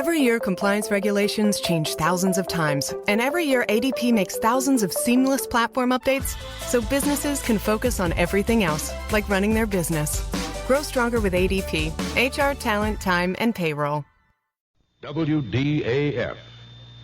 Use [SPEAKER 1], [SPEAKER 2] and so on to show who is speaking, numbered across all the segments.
[SPEAKER 1] Every year, compliance regulations change thousands of times, and every year ADP makes thousands of seamless platform updates so businesses can focus on everything else, like running their business. Grow stronger with ADP, HR, talent, time, and payroll.
[SPEAKER 2] WDAF,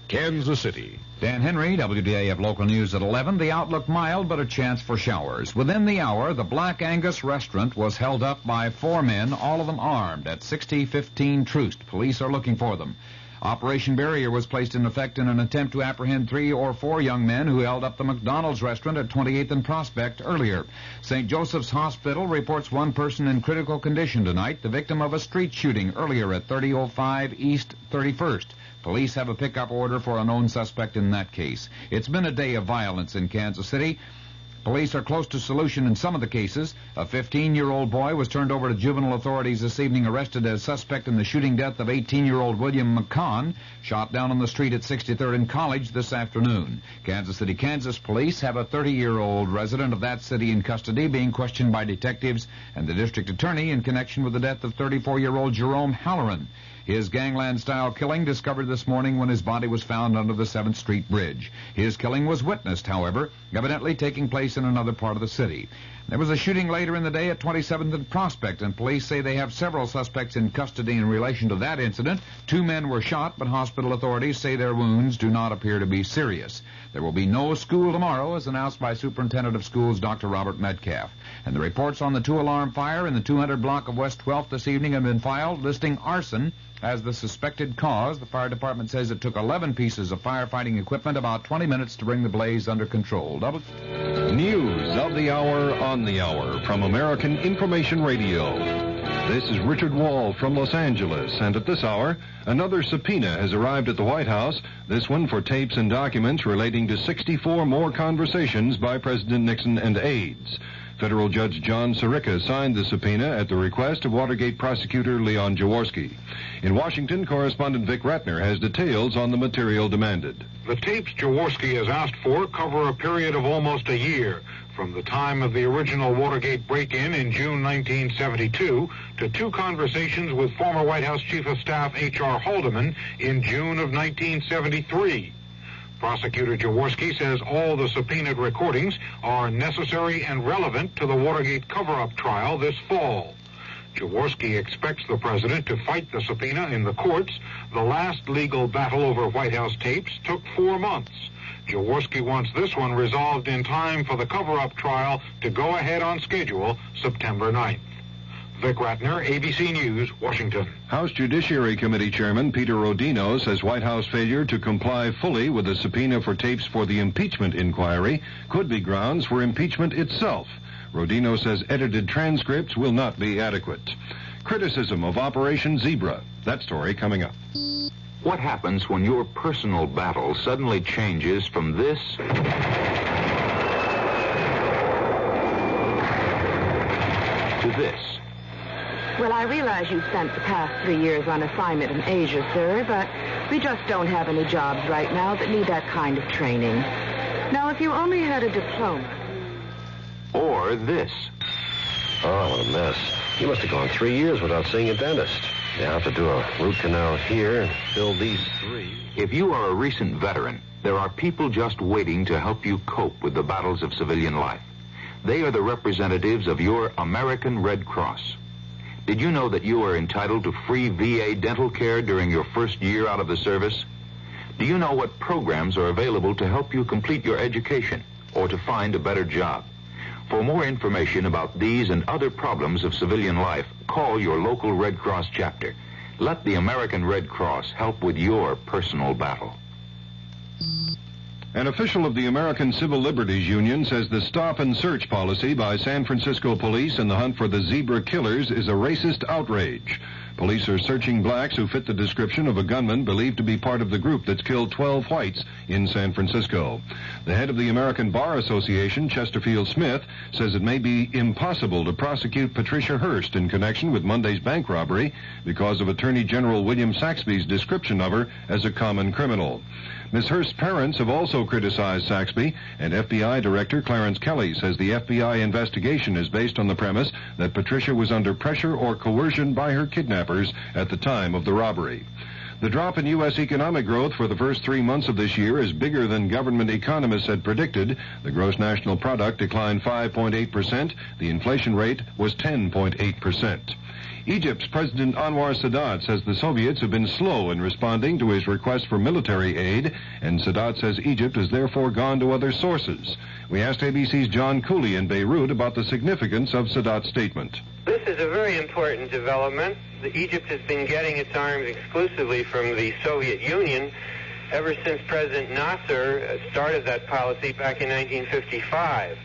[SPEAKER 2] Kansas City.
[SPEAKER 3] Dan Henry, WDAF Local News at 11. The outlook mild, but a chance for showers. Within the hour, the Black Angus restaurant was held up by 4 men, all of them armed, at 6015 Troost. Police are looking for them. Operation Barrier was placed in effect in an attempt to apprehend 3 or 4 young men who held up the McDonald's restaurant at 28th and Prospect earlier. St. Joseph's Hospital reports 1 person in critical condition tonight, the victim of a street shooting earlier at 3005 East 31st. Police have a pickup order for a known suspect in that case. It's been a day of violence in Kansas City. Police are close to solution in some of the cases. A 15-year-old boy was turned over to juvenile authorities this evening, arrested as suspect in the shooting death of 18-year-old William McCon, shot down on the street at 63rd and College this afternoon. Kansas City, Kansas police have a 30-year-old resident of that city in custody being questioned by detectives and the district attorney in connection with the death of 34-year-old Jerome Halloran. His gangland-style killing discovered this morning when his body was found under the 7th Street Bridge. His killing was witnessed, however, evidently taking place in another part of the city. There was a shooting later in the day at 27th and Prospect, and police say they have several suspects in custody in relation to that incident. 2 men were shot, but hospital authorities say their wounds do not appear to be serious. There will be no school tomorrow, as announced by Superintendent of Schools Dr. Robert Metcalf. And the reports on the 2-alarm fire in the 200 block of West 12th this evening have been filed, listing arson as the suspected cause. The fire department says it took 11 pieces of firefighting equipment, about 20 minutes to bring the blaze under control.
[SPEAKER 2] News of the hour on the hour from American Information Radio. This is Richard Wall from Los Angeles, and at this hour, another subpoena has arrived at the White House, this one for tapes and documents relating to 64 more conversations by President Nixon and aides. Federal Judge John Sirica signed the subpoena at the request of Watergate prosecutor Leon Jaworski. In Washington, correspondent Vic Ratner has details on the material demanded.
[SPEAKER 4] The tapes Jaworski has asked for cover a period of almost a year, from the time of the original Watergate break-in in June 1972 to 2 conversations with former White House Chief of Staff H.R. Haldeman in June of 1973. Prosecutor Jaworski says all the subpoenaed recordings are necessary and relevant to the Watergate cover-up trial this fall. Jaworski expects the president to fight the subpoena in the courts. The last legal battle over White House tapes took 4 months. Jaworski wants this one resolved in time for the cover-up trial to go ahead on schedule September 9th. Vic Ratner, ABC News, Washington.
[SPEAKER 2] House Judiciary Committee Chairman Peter Rodino says White House failure to comply fully with a subpoena for tapes for the impeachment inquiry could be grounds for impeachment itself. Rodino says edited transcripts will not be adequate. Criticism of Operation Zebra. That story coming up.
[SPEAKER 5] What happens when your personal battle suddenly changes from this to this?
[SPEAKER 6] Well, I realize you've spent the past 3 years on assignment in Asia, sir, but we just don't have any jobs right now that need that kind of training. Now, if you only had a diploma...
[SPEAKER 5] Or this.
[SPEAKER 7] Oh, what a mess. You must have gone 3 years without seeing a dentist. You have to do a root canal here and fill these 3.
[SPEAKER 5] If you are a recent veteran, there are people just waiting to help you cope with the battles of civilian life. They are the representatives of your American Red Cross. Did you know that you are entitled to free VA dental care during your first year out of the service? Do you know what programs are available to help you complete your education or to find a better job? For more information about these and other problems of civilian life, call your local Red Cross chapter. Let the American Red Cross help with your personal battle.
[SPEAKER 2] An official of the American Civil Liberties Union says the stop and search policy by San Francisco police in the hunt for the zebra killers is a racist outrage. Police are searching blacks who fit the description of a gunman believed to be part of the group that's killed 12 whites in San Francisco. The head of the American Bar Association, Chesterfield Smith, says it may be impossible to prosecute Patricia Hearst in connection with Monday's bank robbery because of Attorney General William Saxby's description of her as a common criminal. Ms. Hearst's parents have also criticized Saxby, and FBI Director Clarence Kelly says the FBI investigation is based on the premise that Patricia was under pressure or coercion by her kidnappers at the time of the robbery. The drop in U.S. economic growth for the first 3 months of this year is bigger than government economists had predicted. The gross national product declined 5.8%. The inflation rate was 10.8%. Egypt's President Anwar Sadat says the Soviets have been slow in responding to his request for military aid, and Sadat says Egypt has therefore gone to other sources. We asked ABC's John Cooley in Beirut about the significance of Sadat's statement.
[SPEAKER 8] This is a very important development. Egypt has been getting its arms exclusively from the Soviet Union ever since President Nasser started that policy back in 1955.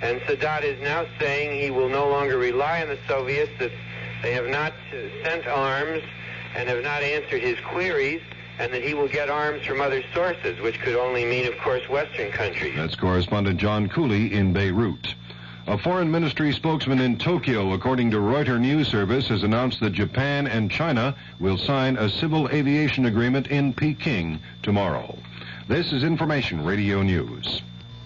[SPEAKER 8] And Sadat is now saying he will no longer rely on the Soviets, that they have not sent arms and have not answered his queries, and that he will get arms from other sources, which could only mean, of course, Western countries.
[SPEAKER 2] That's correspondent John Cooley in Beirut. A foreign ministry spokesman in Tokyo, according to Reuters News Service, has announced that Japan and China will sign a civil aviation agreement in Peking tomorrow. This is Information Radio News.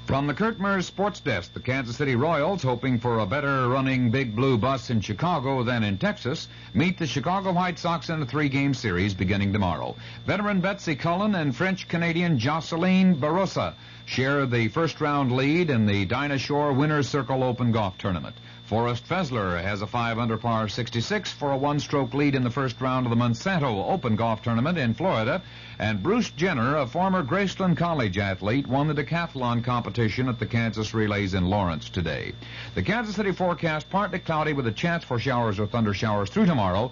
[SPEAKER 3] From the Kurt Mears Sports Desk, the Kansas City Royals, hoping for a better-running Big Blue bus in Chicago than in Texas, meet the Chicago White Sox in a 3-game series beginning tomorrow. Veteran Betsy Cullen and French-Canadian Jocelyn Barossa share the first-round lead in the Dinah Shore Winner's Circle Open Golf Tournament. Forrest Fessler has a 5-under par 66 for a one-stroke lead in the first round of the Monsanto Open Golf Tournament in Florida, and Bruce Jenner, a former Graceland College athlete, won the decathlon competition at the Kansas Relays in Lawrence today. The Kansas City forecast partly cloudy with a chance for showers or thunder showers through tomorrow.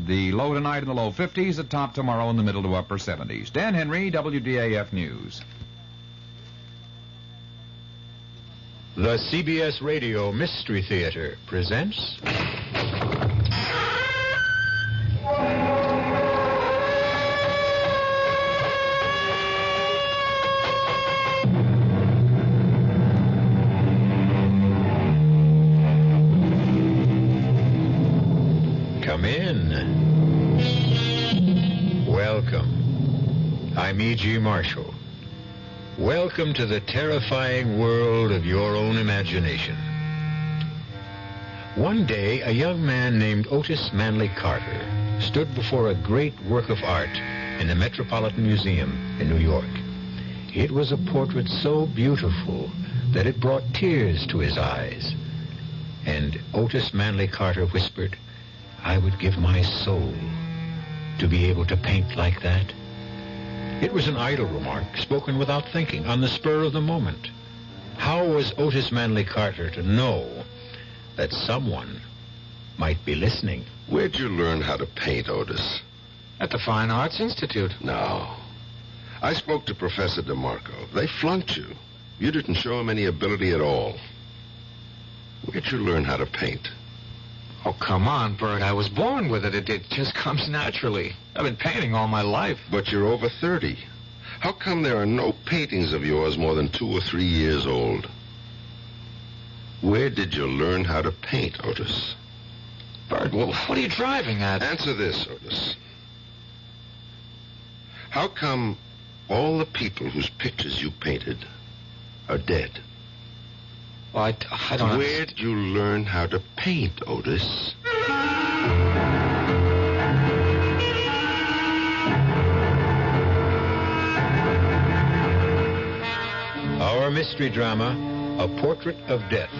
[SPEAKER 3] The low tonight in the low 50s, the top tomorrow in the middle to upper 70s. Dan Henry, WDAF News.
[SPEAKER 9] The CBS Radio Mystery Theater presents... Come in. Welcome. I'm E.G. Marshall. Welcome to the terrifying world of your own imagination. One day, a young man named Otis Manly Carter stood before a great work of art in the Metropolitan Museum in New York. It was a portrait so beautiful that it brought tears to his eyes. And Otis Manly Carter whispered, "I would give my soul to be able to paint like that." It was an idle remark, spoken without thinking, on the spur of the moment. How was Otis Manly Carter to know that someone might be listening?
[SPEAKER 10] Where'd you learn how to paint, Otis?
[SPEAKER 11] At the Fine Arts Institute.
[SPEAKER 10] No. I spoke to Professor DeMarco. They flunked you. You didn't show him any ability at all. Where'd you learn how to paint?
[SPEAKER 11] Oh, come on, Bert. I was born with it. It just comes naturally. I've been painting all my life.
[SPEAKER 10] But you're over 30. How come there are no paintings of yours more than 2 or 3 years old? Where did you learn how to paint, Otis?
[SPEAKER 11] Bert, well, what are you driving at?
[SPEAKER 10] Answer this, Otis. How come all the people whose pictures you painted are dead?
[SPEAKER 11] Well, I don't...
[SPEAKER 10] Where'd you learn how to paint, Otis?
[SPEAKER 9] Our mystery drama, A Portrait of Death,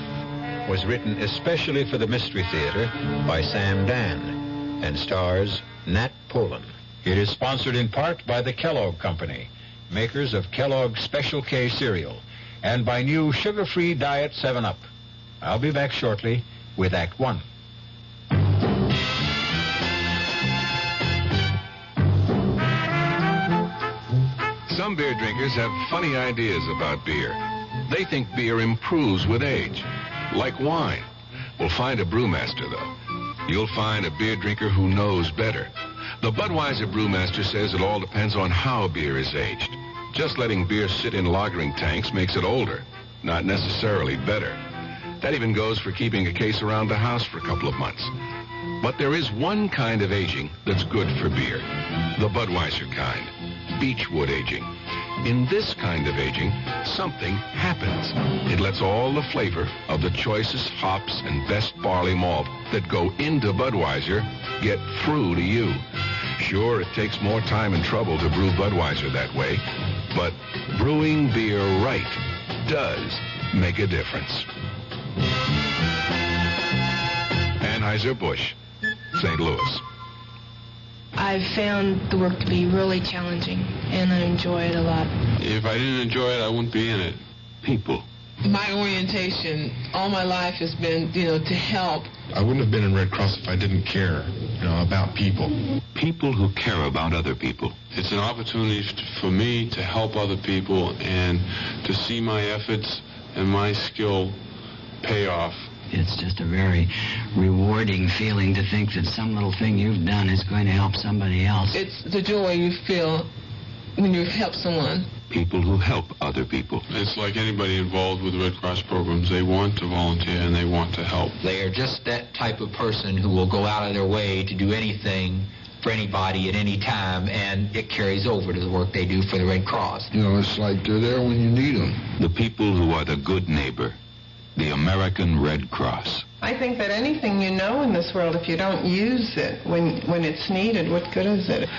[SPEAKER 9] was written especially for the Mystery Theater by Sam Dan and stars Nat Polen. It is sponsored in part by the Kellogg Company, makers of Kellogg's Special K cereal, and by new sugar-free Diet 7-Up. I'll be back shortly with Act 1.
[SPEAKER 12] Some beer drinkers have funny ideas about beer. They think beer improves with age, like wine. We'll find a brewmaster, though. You'll find a beer drinker who knows better. The Budweiser brewmaster says it all depends on how beer is aged. Just letting beer sit in lagering tanks makes it older, not necessarily better. That even goes for keeping a case around the house for a couple of months. But there is one kind of aging that's good for beer, the Budweiser kind, beechwood aging. In this kind of aging, something happens. It lets all the flavor of the choicest hops and best barley malt that go into Budweiser get through to you. Sure, it takes more time and trouble to brew Budweiser that way, but brewing beer right does make a difference. Anheuser-Busch, St. Louis.
[SPEAKER 13] I've found the work to be really challenging, and I enjoy it a lot.
[SPEAKER 14] If I didn't enjoy it, I wouldn't be in it.
[SPEAKER 12] People.
[SPEAKER 15] My orientation all my life has been, to help.
[SPEAKER 16] I wouldn't have been in Red Cross if I didn't care, about people.
[SPEAKER 12] People who care about other people.
[SPEAKER 14] It's an opportunity for me to help other people and to see my efforts and my skill pay off.
[SPEAKER 17] It's just a very rewarding feeling to think that some little thing you've done is going to help somebody else.
[SPEAKER 15] It's the joy you feel when you help someone.
[SPEAKER 12] People who help other people.
[SPEAKER 14] It's like anybody involved with the Red Cross programs. They want to volunteer and they want to help.
[SPEAKER 18] They are just that type of person who will go out of their way to do anything for anybody at any time, and it carries over to the work they do for the Red Cross.
[SPEAKER 16] It's like they're there when you need them.
[SPEAKER 12] The people who are the good neighbor. The American Red Cross.
[SPEAKER 19] I think that anything you know in this world, if you don't use it when it's needed, what good is it?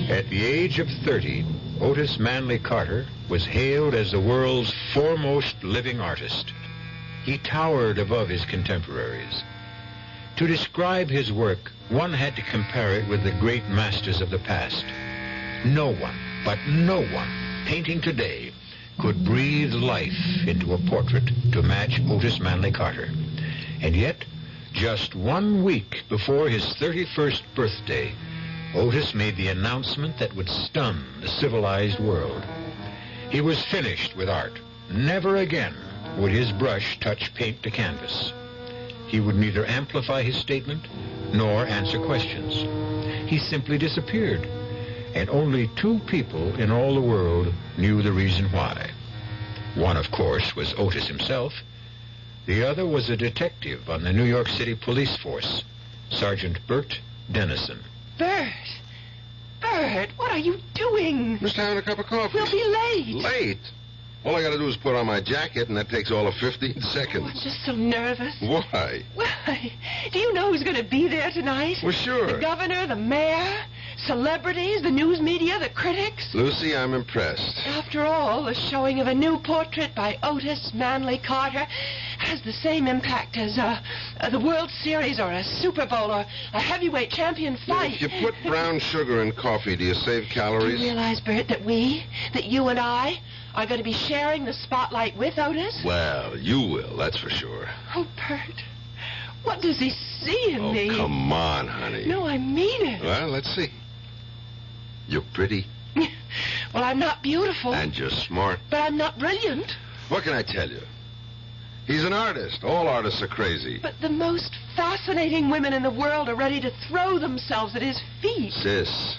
[SPEAKER 9] At the age of 30, Otis Manly Carter was hailed as the world's foremost living artist. He towered above his contemporaries. To describe his work, one had to compare it with the great masters of the past. No one, but no one, painting today could breathe life into a portrait to match Otis Manly Carter. And yet, just 1 week before his 31st birthday, Otis made the announcement that would stun the civilized world. He was finished with art. Never again would his brush touch paint to canvas. He would neither amplify his statement nor answer questions. He simply disappeared, and only 2 people in all the world knew the reason why. One, of course, was Otis himself. The other was a detective on the New York City police force, Sergeant Bert Dennison.
[SPEAKER 20] Bert! Bert, what are you doing?
[SPEAKER 10] Just having a cup of coffee.
[SPEAKER 20] We'll be late.
[SPEAKER 10] Late? All I got to do is put on my jacket, and that takes all of 15 seconds.
[SPEAKER 20] I'm just so nervous.
[SPEAKER 10] Why?
[SPEAKER 20] Why? Do you know who's going to be there tonight?
[SPEAKER 10] Well, sure.
[SPEAKER 20] The governor, the mayor, celebrities, the news media, the critics.
[SPEAKER 10] Lucy, I'm impressed.
[SPEAKER 20] After all, the showing of a new portrait by Otis Manly Carter has the same impact as the World Series or a Super Bowl or a heavyweight champion fight.
[SPEAKER 10] If you put brown sugar in coffee, do you save calories?
[SPEAKER 20] Do you realize, Bert, that you and I are going to be sharing the spotlight with Otis?
[SPEAKER 10] Well, you will, that's for sure.
[SPEAKER 20] Oh, Bert, what does he see in me?
[SPEAKER 10] Oh, come on, honey.
[SPEAKER 20] No, I mean it.
[SPEAKER 10] Well, let's see. You're pretty.
[SPEAKER 20] Well, I'm not beautiful.
[SPEAKER 10] And you're smart.
[SPEAKER 20] But I'm not brilliant.
[SPEAKER 10] What can I tell you? He's an artist. All artists are crazy.
[SPEAKER 20] But the most fascinating women in the world are ready to throw themselves at his feet.
[SPEAKER 10] Sis,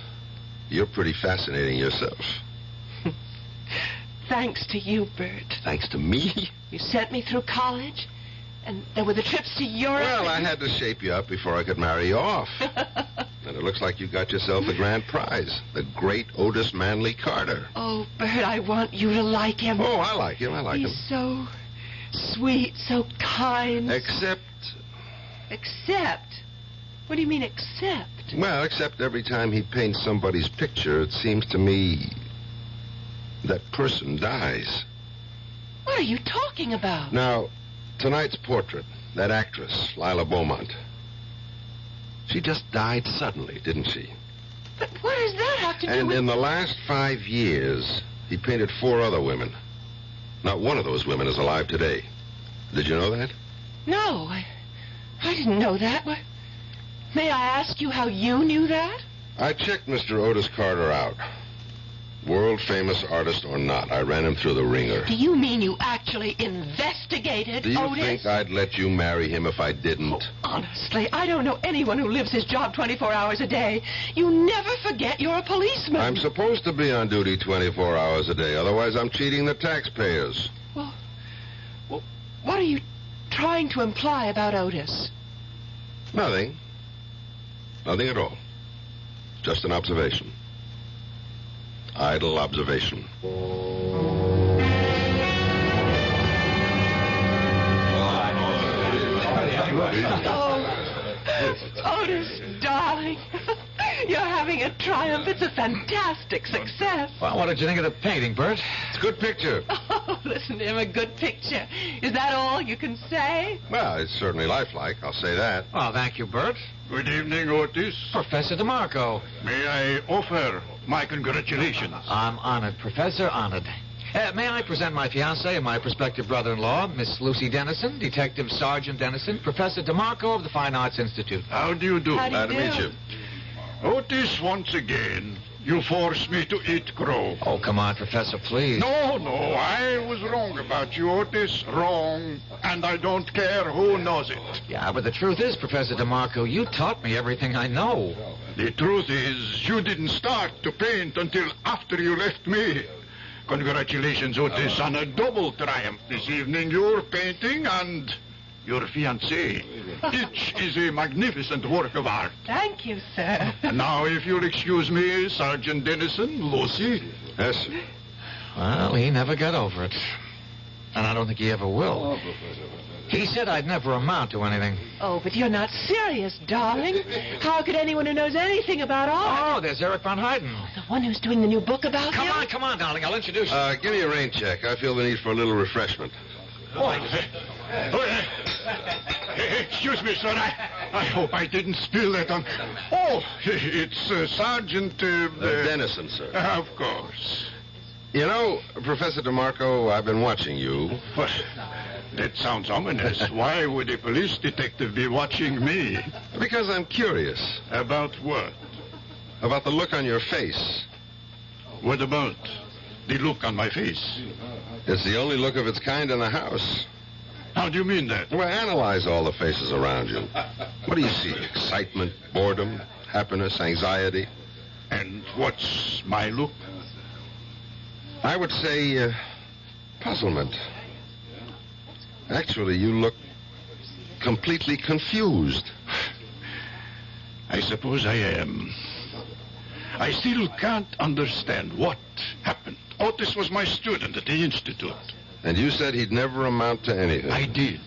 [SPEAKER 10] you're pretty fascinating yourself.
[SPEAKER 20] Thanks to you, Bert.
[SPEAKER 10] Thanks to me?
[SPEAKER 20] You sent me through college, and there were the trips to Europe.
[SPEAKER 10] Well, I had to shape you up before I could marry you off. And it looks like you got yourself the grand prize, the great Otis Manly Carter.
[SPEAKER 20] Oh, Bert, I want you to like him.
[SPEAKER 10] Oh, I like him.
[SPEAKER 20] He's so sweet, so kind.
[SPEAKER 10] Except?
[SPEAKER 20] What do you mean, except?
[SPEAKER 10] Well, except every time he paints somebody's picture, it seems to me that person dies.
[SPEAKER 20] What are you talking about?
[SPEAKER 10] Now, tonight's portrait, that actress, Lila Beaumont, she just died suddenly, didn't she?
[SPEAKER 20] But what does that have to do with...
[SPEAKER 10] And in the last 5 years, he painted 4 other women. Not one of those women is alive today. Did you know that?
[SPEAKER 20] No, I didn't know that. May I ask you how you knew that?
[SPEAKER 10] I checked Mr. Otis Carter out. World-famous artist or not, I ran him through the ringer.
[SPEAKER 20] Do you mean you actually investigated
[SPEAKER 10] Do you
[SPEAKER 20] Otis?
[SPEAKER 10] think I'd let you marry him if I didn't?
[SPEAKER 20] Oh, honestly, I don't know anyone who lives his job 24 hours a day. You never forget you're a policeman.
[SPEAKER 10] I'm supposed to be on duty 24 hours a day. Otherwise, I'm cheating the taxpayers.
[SPEAKER 20] Well, what are you trying to imply about Otis?
[SPEAKER 10] Nothing. Nothing at all. Just an observation. idle observation.
[SPEAKER 20] Oh, Otis, darling. You're having a triumph. It's a fantastic success.
[SPEAKER 11] Well, what did you think of the painting, Bert?
[SPEAKER 10] It's a good picture.
[SPEAKER 20] Oh, listen to him, a good picture. Is that all you can say?
[SPEAKER 10] Well, it's certainly lifelike, I'll say that.
[SPEAKER 11] Well, thank you, Bert.
[SPEAKER 21] Good evening, Otis.
[SPEAKER 11] Professor DeMarco.
[SPEAKER 21] May I offer my congratulations?
[SPEAKER 11] I'm honored, Professor, honored. May I present my fiancée and my prospective brother-in-law, Miss Lucy Dennison, Detective Sergeant Dennison, Professor DeMarco of the Fine Arts Institute.
[SPEAKER 21] How do you do?
[SPEAKER 20] How do you
[SPEAKER 10] Glad to
[SPEAKER 20] do?
[SPEAKER 10] meet you.
[SPEAKER 21] Otis, once again, you forced me to eat crow.
[SPEAKER 11] Oh, come on, Professor, please.
[SPEAKER 21] No, I was wrong about you, Otis. Wrong. And I don't care who knows it.
[SPEAKER 11] Yeah, but the truth is, Professor DeMarco, you taught me everything I know.
[SPEAKER 21] The truth is, you didn't start to paint until after you left me. Congratulations, Otis, on a double triumph this evening. Your painting and your fiancée. Each is a magnificent work of art.
[SPEAKER 20] Thank you, sir.
[SPEAKER 21] Now, if you'll excuse me, Sergeant Dennison, Lucy.
[SPEAKER 10] Yes, sir.
[SPEAKER 11] Well, he never got over it. And I don't think he ever will. He said I'd never amount to anything.
[SPEAKER 20] Oh, but you're not serious, darling. How could anyone who knows anything about art?
[SPEAKER 11] Oh, there's Eric von Hayden.
[SPEAKER 20] The one who's doing the new book about
[SPEAKER 11] Come
[SPEAKER 20] him?
[SPEAKER 11] on, darling. I'll introduce you.
[SPEAKER 10] Give me a rain check. I feel the need for a little refreshment.
[SPEAKER 21] Excuse me, sir. I hope I didn't spill that on... Oh, it's Sergeant...
[SPEAKER 10] Dennison, sir.
[SPEAKER 21] Of course.
[SPEAKER 10] You know, Professor DeMarco, I've been watching you.
[SPEAKER 21] But that sounds ominous. Why would a police detective be watching me?
[SPEAKER 10] Because I'm curious.
[SPEAKER 21] About what?
[SPEAKER 10] About the look on your face.
[SPEAKER 21] What about the look on my face?
[SPEAKER 10] It's the only look of its kind in the house.
[SPEAKER 21] How do you mean that?
[SPEAKER 10] Well, analyze all the faces around you. What do you see? Excitement, boredom, happiness, anxiety?
[SPEAKER 21] And what's my look?
[SPEAKER 10] I would say puzzlement. Actually, you look completely confused.
[SPEAKER 21] I suppose I am. I still can't understand what happened. Otis was my student at the Institute.
[SPEAKER 10] And you said he'd never amount to anything.
[SPEAKER 21] I did.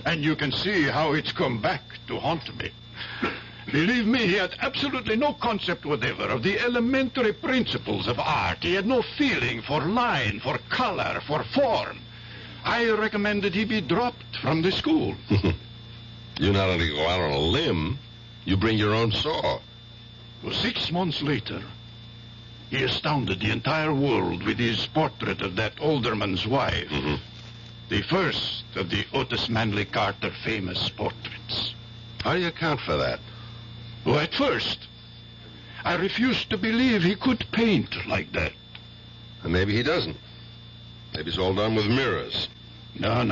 [SPEAKER 21] And you can see how it's come back to haunt me. Believe me, he had absolutely no concept whatever of the elementary principles of art. He had no feeling for line, for color, for form. I recommended he be dropped from the school.
[SPEAKER 10] You not only go out on a limb, you bring your own saw.
[SPEAKER 21] Well, 6 months later, he astounded the entire world with his portrait of that alderman's wife. The first of the Otis Manly Carter famous portraits.
[SPEAKER 10] How do you account for that?
[SPEAKER 21] Well, at first, I refused to believe he could paint like that.
[SPEAKER 10] And maybe he doesn't. Maybe it's all done with mirrors.
[SPEAKER 21] No.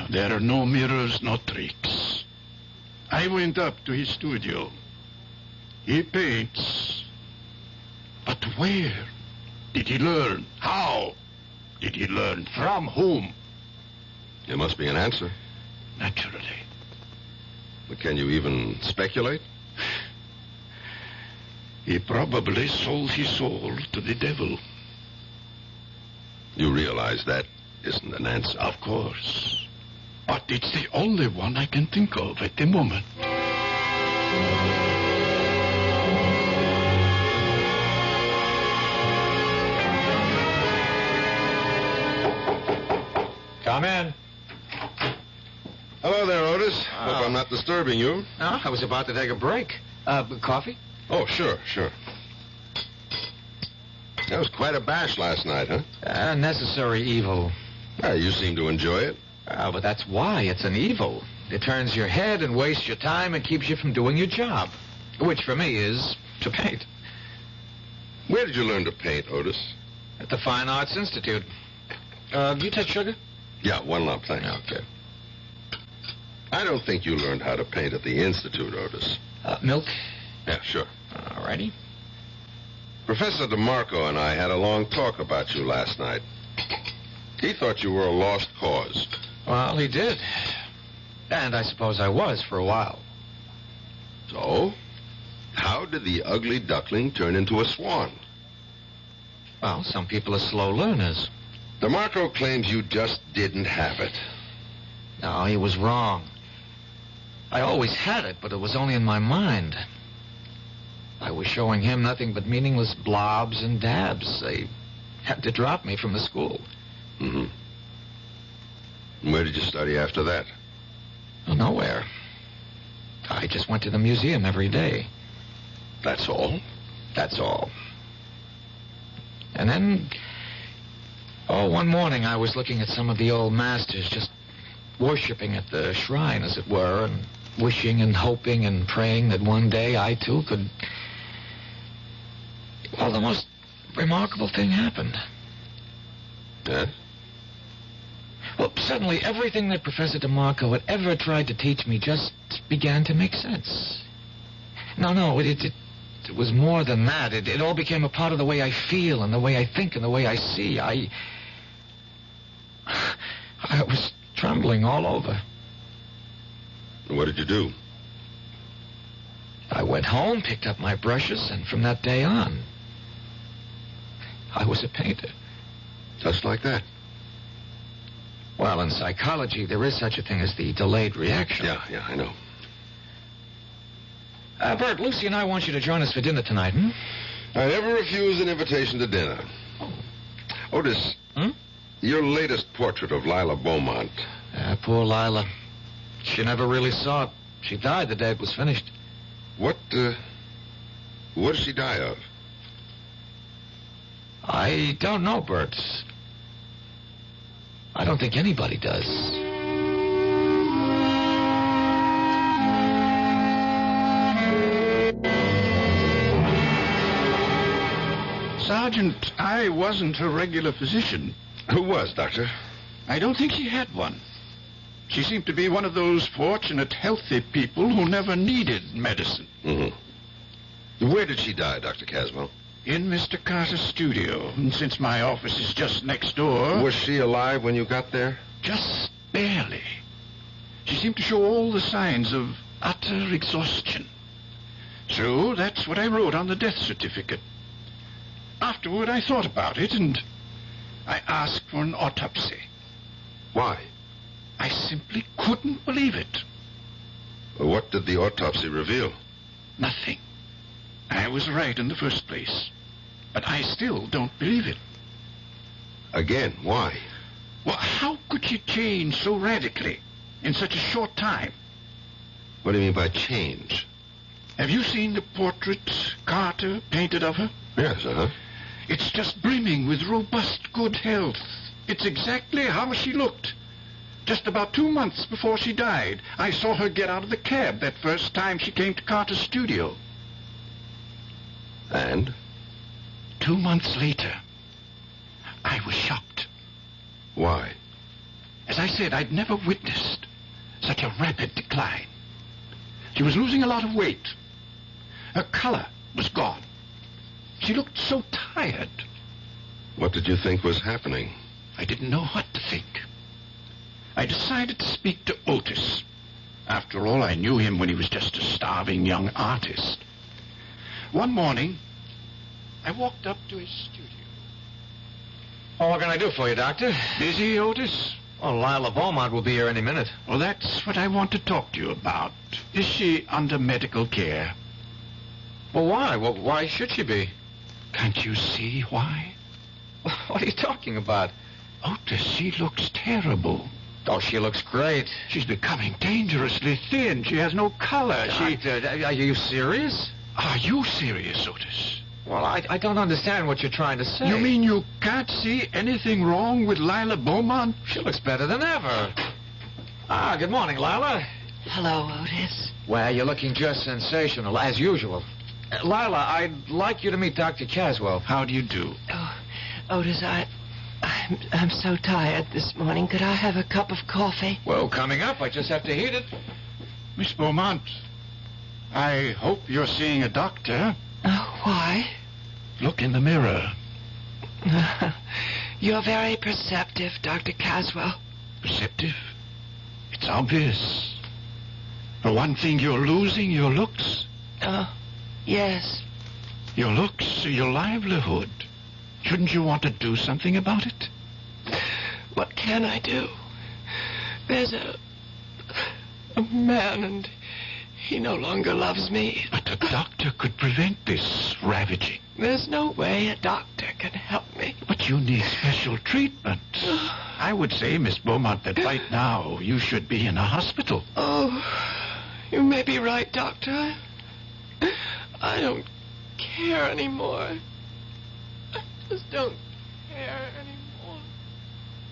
[SPEAKER 21] There are no mirrors, no tricks. I went up to his studio. He paints. But where did he learn? How did he learn? From whom?
[SPEAKER 10] There must be an answer.
[SPEAKER 21] Naturally.
[SPEAKER 10] But can you even speculate?
[SPEAKER 21] He probably sold his soul to the devil.
[SPEAKER 10] You realize that isn't an answer?
[SPEAKER 21] Of course. But it's the only one I can think of at the moment.
[SPEAKER 11] Come in.
[SPEAKER 10] Hello there, Otis. Hope I'm not disturbing you.
[SPEAKER 11] No, I was about to take a break. Coffee?
[SPEAKER 10] Oh, sure. That was quite a bash last night, huh?
[SPEAKER 11] Necessary evil.
[SPEAKER 10] Yeah, you seem to enjoy it.
[SPEAKER 11] But that's why it's an evil. It turns your head and wastes your time and keeps you from doing your job. Which, for me, is to paint.
[SPEAKER 10] Where did you learn to paint, Otis?
[SPEAKER 11] At the Fine Arts Institute. Do you take sugar?
[SPEAKER 10] Yeah, 1 lump, thanks.
[SPEAKER 11] Okay.
[SPEAKER 10] I don't think you learned how to paint at the Institute, Otis.
[SPEAKER 11] Milk?
[SPEAKER 10] Yeah, sure.
[SPEAKER 11] All righty.
[SPEAKER 10] Professor DeMarco and I had a long talk about you last night. He thought you were a lost cause.
[SPEAKER 11] Well, he did. And I suppose I was for a while.
[SPEAKER 10] So, how did the ugly duckling turn into a swan?
[SPEAKER 11] Well, some people are slow learners.
[SPEAKER 10] DeMarco claims you just didn't have it.
[SPEAKER 11] No, he was wrong. I always had it, but it was only in my mind. I was showing him nothing but meaningless blobs and dabs. They had to drop me from the school.
[SPEAKER 10] Mm-hmm. And where did you study after that?
[SPEAKER 11] Oh, nowhere. I just went to the museum every day.
[SPEAKER 10] That's all?
[SPEAKER 11] That's all. And then, one morning I was looking at some of the old masters, just worshipping at the shrine, as it were, and wishing and hoping and praying that one day I, too, could... Well, the most remarkable thing happened.
[SPEAKER 10] Yes?
[SPEAKER 11] Well, suddenly everything that Professor DeMarco had ever tried to teach me just began to make sense. No, it was more than that. It all became a part of the way I feel and the way I think and the way I see. I was trembling all over.
[SPEAKER 10] What did you do?
[SPEAKER 11] I went home, picked up my brushes, and from that day on, I was a painter.
[SPEAKER 10] Just like that?
[SPEAKER 11] Well, in psychology, there is such a thing as the delayed reaction.
[SPEAKER 10] Yeah, I know.
[SPEAKER 11] Bert, Lucy and I want you to join us for dinner tonight, hmm?
[SPEAKER 10] I never refuse an invitation to dinner. Otis, your latest portrait of Lila Beaumont.
[SPEAKER 11] Poor Lila. She never really saw it. She died the day it was finished.
[SPEAKER 10] What did she die of?
[SPEAKER 11] I don't know, Bert. I don't think anybody does.
[SPEAKER 21] Sergeant, I wasn't a regular physician.
[SPEAKER 10] Who was, Doctor?
[SPEAKER 21] I don't think she had one. She seemed to be one of those fortunate, healthy people who never needed medicine.
[SPEAKER 10] Mm-hmm. Where did she die, Dr. Caswell?
[SPEAKER 21] In Mr. Carter's studio. And since my office is just next door...
[SPEAKER 10] Was she alive when you got there?
[SPEAKER 21] Just barely. She seemed to show all the signs of utter exhaustion. So that's what I wrote on the death certificate. Afterward, I thought about it, and I asked for an autopsy.
[SPEAKER 10] Why?
[SPEAKER 21] I simply couldn't believe it.
[SPEAKER 10] What did the autopsy reveal?
[SPEAKER 21] Nothing. I was right in the first place. But I still don't believe it.
[SPEAKER 10] Again, why?
[SPEAKER 21] Well, how could she change so radically in such a short time?
[SPEAKER 10] What do you mean by change?
[SPEAKER 21] Have you seen the portrait Carter painted of her?
[SPEAKER 10] Yes,
[SPEAKER 21] It's just brimming with robust good health. It's exactly how she looked. Just about 2 months before she died, I saw her get out of the cab that first time she came to Carter's studio.
[SPEAKER 10] And?
[SPEAKER 21] 2 months later, I was shocked.
[SPEAKER 10] Why?
[SPEAKER 21] As I said, I'd never witnessed such a rapid decline. She was losing a lot of weight. Her color was gone. She looked so tired.
[SPEAKER 10] What did you think was happening?
[SPEAKER 21] I didn't know what to think. I decided to speak to Otis. After all, I knew him when he was just a starving young artist. One morning, I walked up to his studio.
[SPEAKER 11] Well, what can I do for you, Doctor?
[SPEAKER 21] Busy, Otis?
[SPEAKER 11] Well, Lila Beaumont will be here any minute.
[SPEAKER 21] Well, that's what I want to talk to you about. Is she under medical care?
[SPEAKER 11] Well, why? Well, why should she be?
[SPEAKER 21] Can't you see why?
[SPEAKER 11] What are you talking about?
[SPEAKER 21] Otis, she looks terrible.
[SPEAKER 11] Oh, she looks great.
[SPEAKER 21] She's becoming dangerously thin. She has no color.
[SPEAKER 11] Doctor, are you serious?
[SPEAKER 21] Are you serious, Otis?
[SPEAKER 11] Well, I don't understand what you're trying to say.
[SPEAKER 21] You mean you can't see anything wrong with Lila Beaumont?
[SPEAKER 11] She looks better than ever. Good morning, Lila.
[SPEAKER 20] Hello, Otis.
[SPEAKER 11] Well, you're looking just sensational, as usual. Lila, I'd like you to meet Dr. Caswell.
[SPEAKER 21] How do you do?
[SPEAKER 20] Oh, Otis, I'm so tired this morning. Could I have a cup of coffee?
[SPEAKER 11] Well, coming up. I just have to heat it.
[SPEAKER 21] Miss Beaumont, I hope you're seeing a doctor.
[SPEAKER 20] Oh, why?
[SPEAKER 21] Look in the mirror.
[SPEAKER 20] You're very perceptive, Dr. Caswell.
[SPEAKER 21] Perceptive? It's obvious. For one thing, you're losing your looks.
[SPEAKER 20] Oh, yes.
[SPEAKER 21] Your looks are your livelihood. Shouldn't you want to do something about it?
[SPEAKER 20] What can I do? There's a man, and he no longer loves me.
[SPEAKER 21] But a doctor could prevent this ravaging.
[SPEAKER 20] There's no way a doctor can help me.
[SPEAKER 21] But you need special treatment. I would say, Miss Beaumont, that right now you should be in a hospital.
[SPEAKER 20] Oh, you may be right, Doctor. I don't care anymore. I just don't care anymore.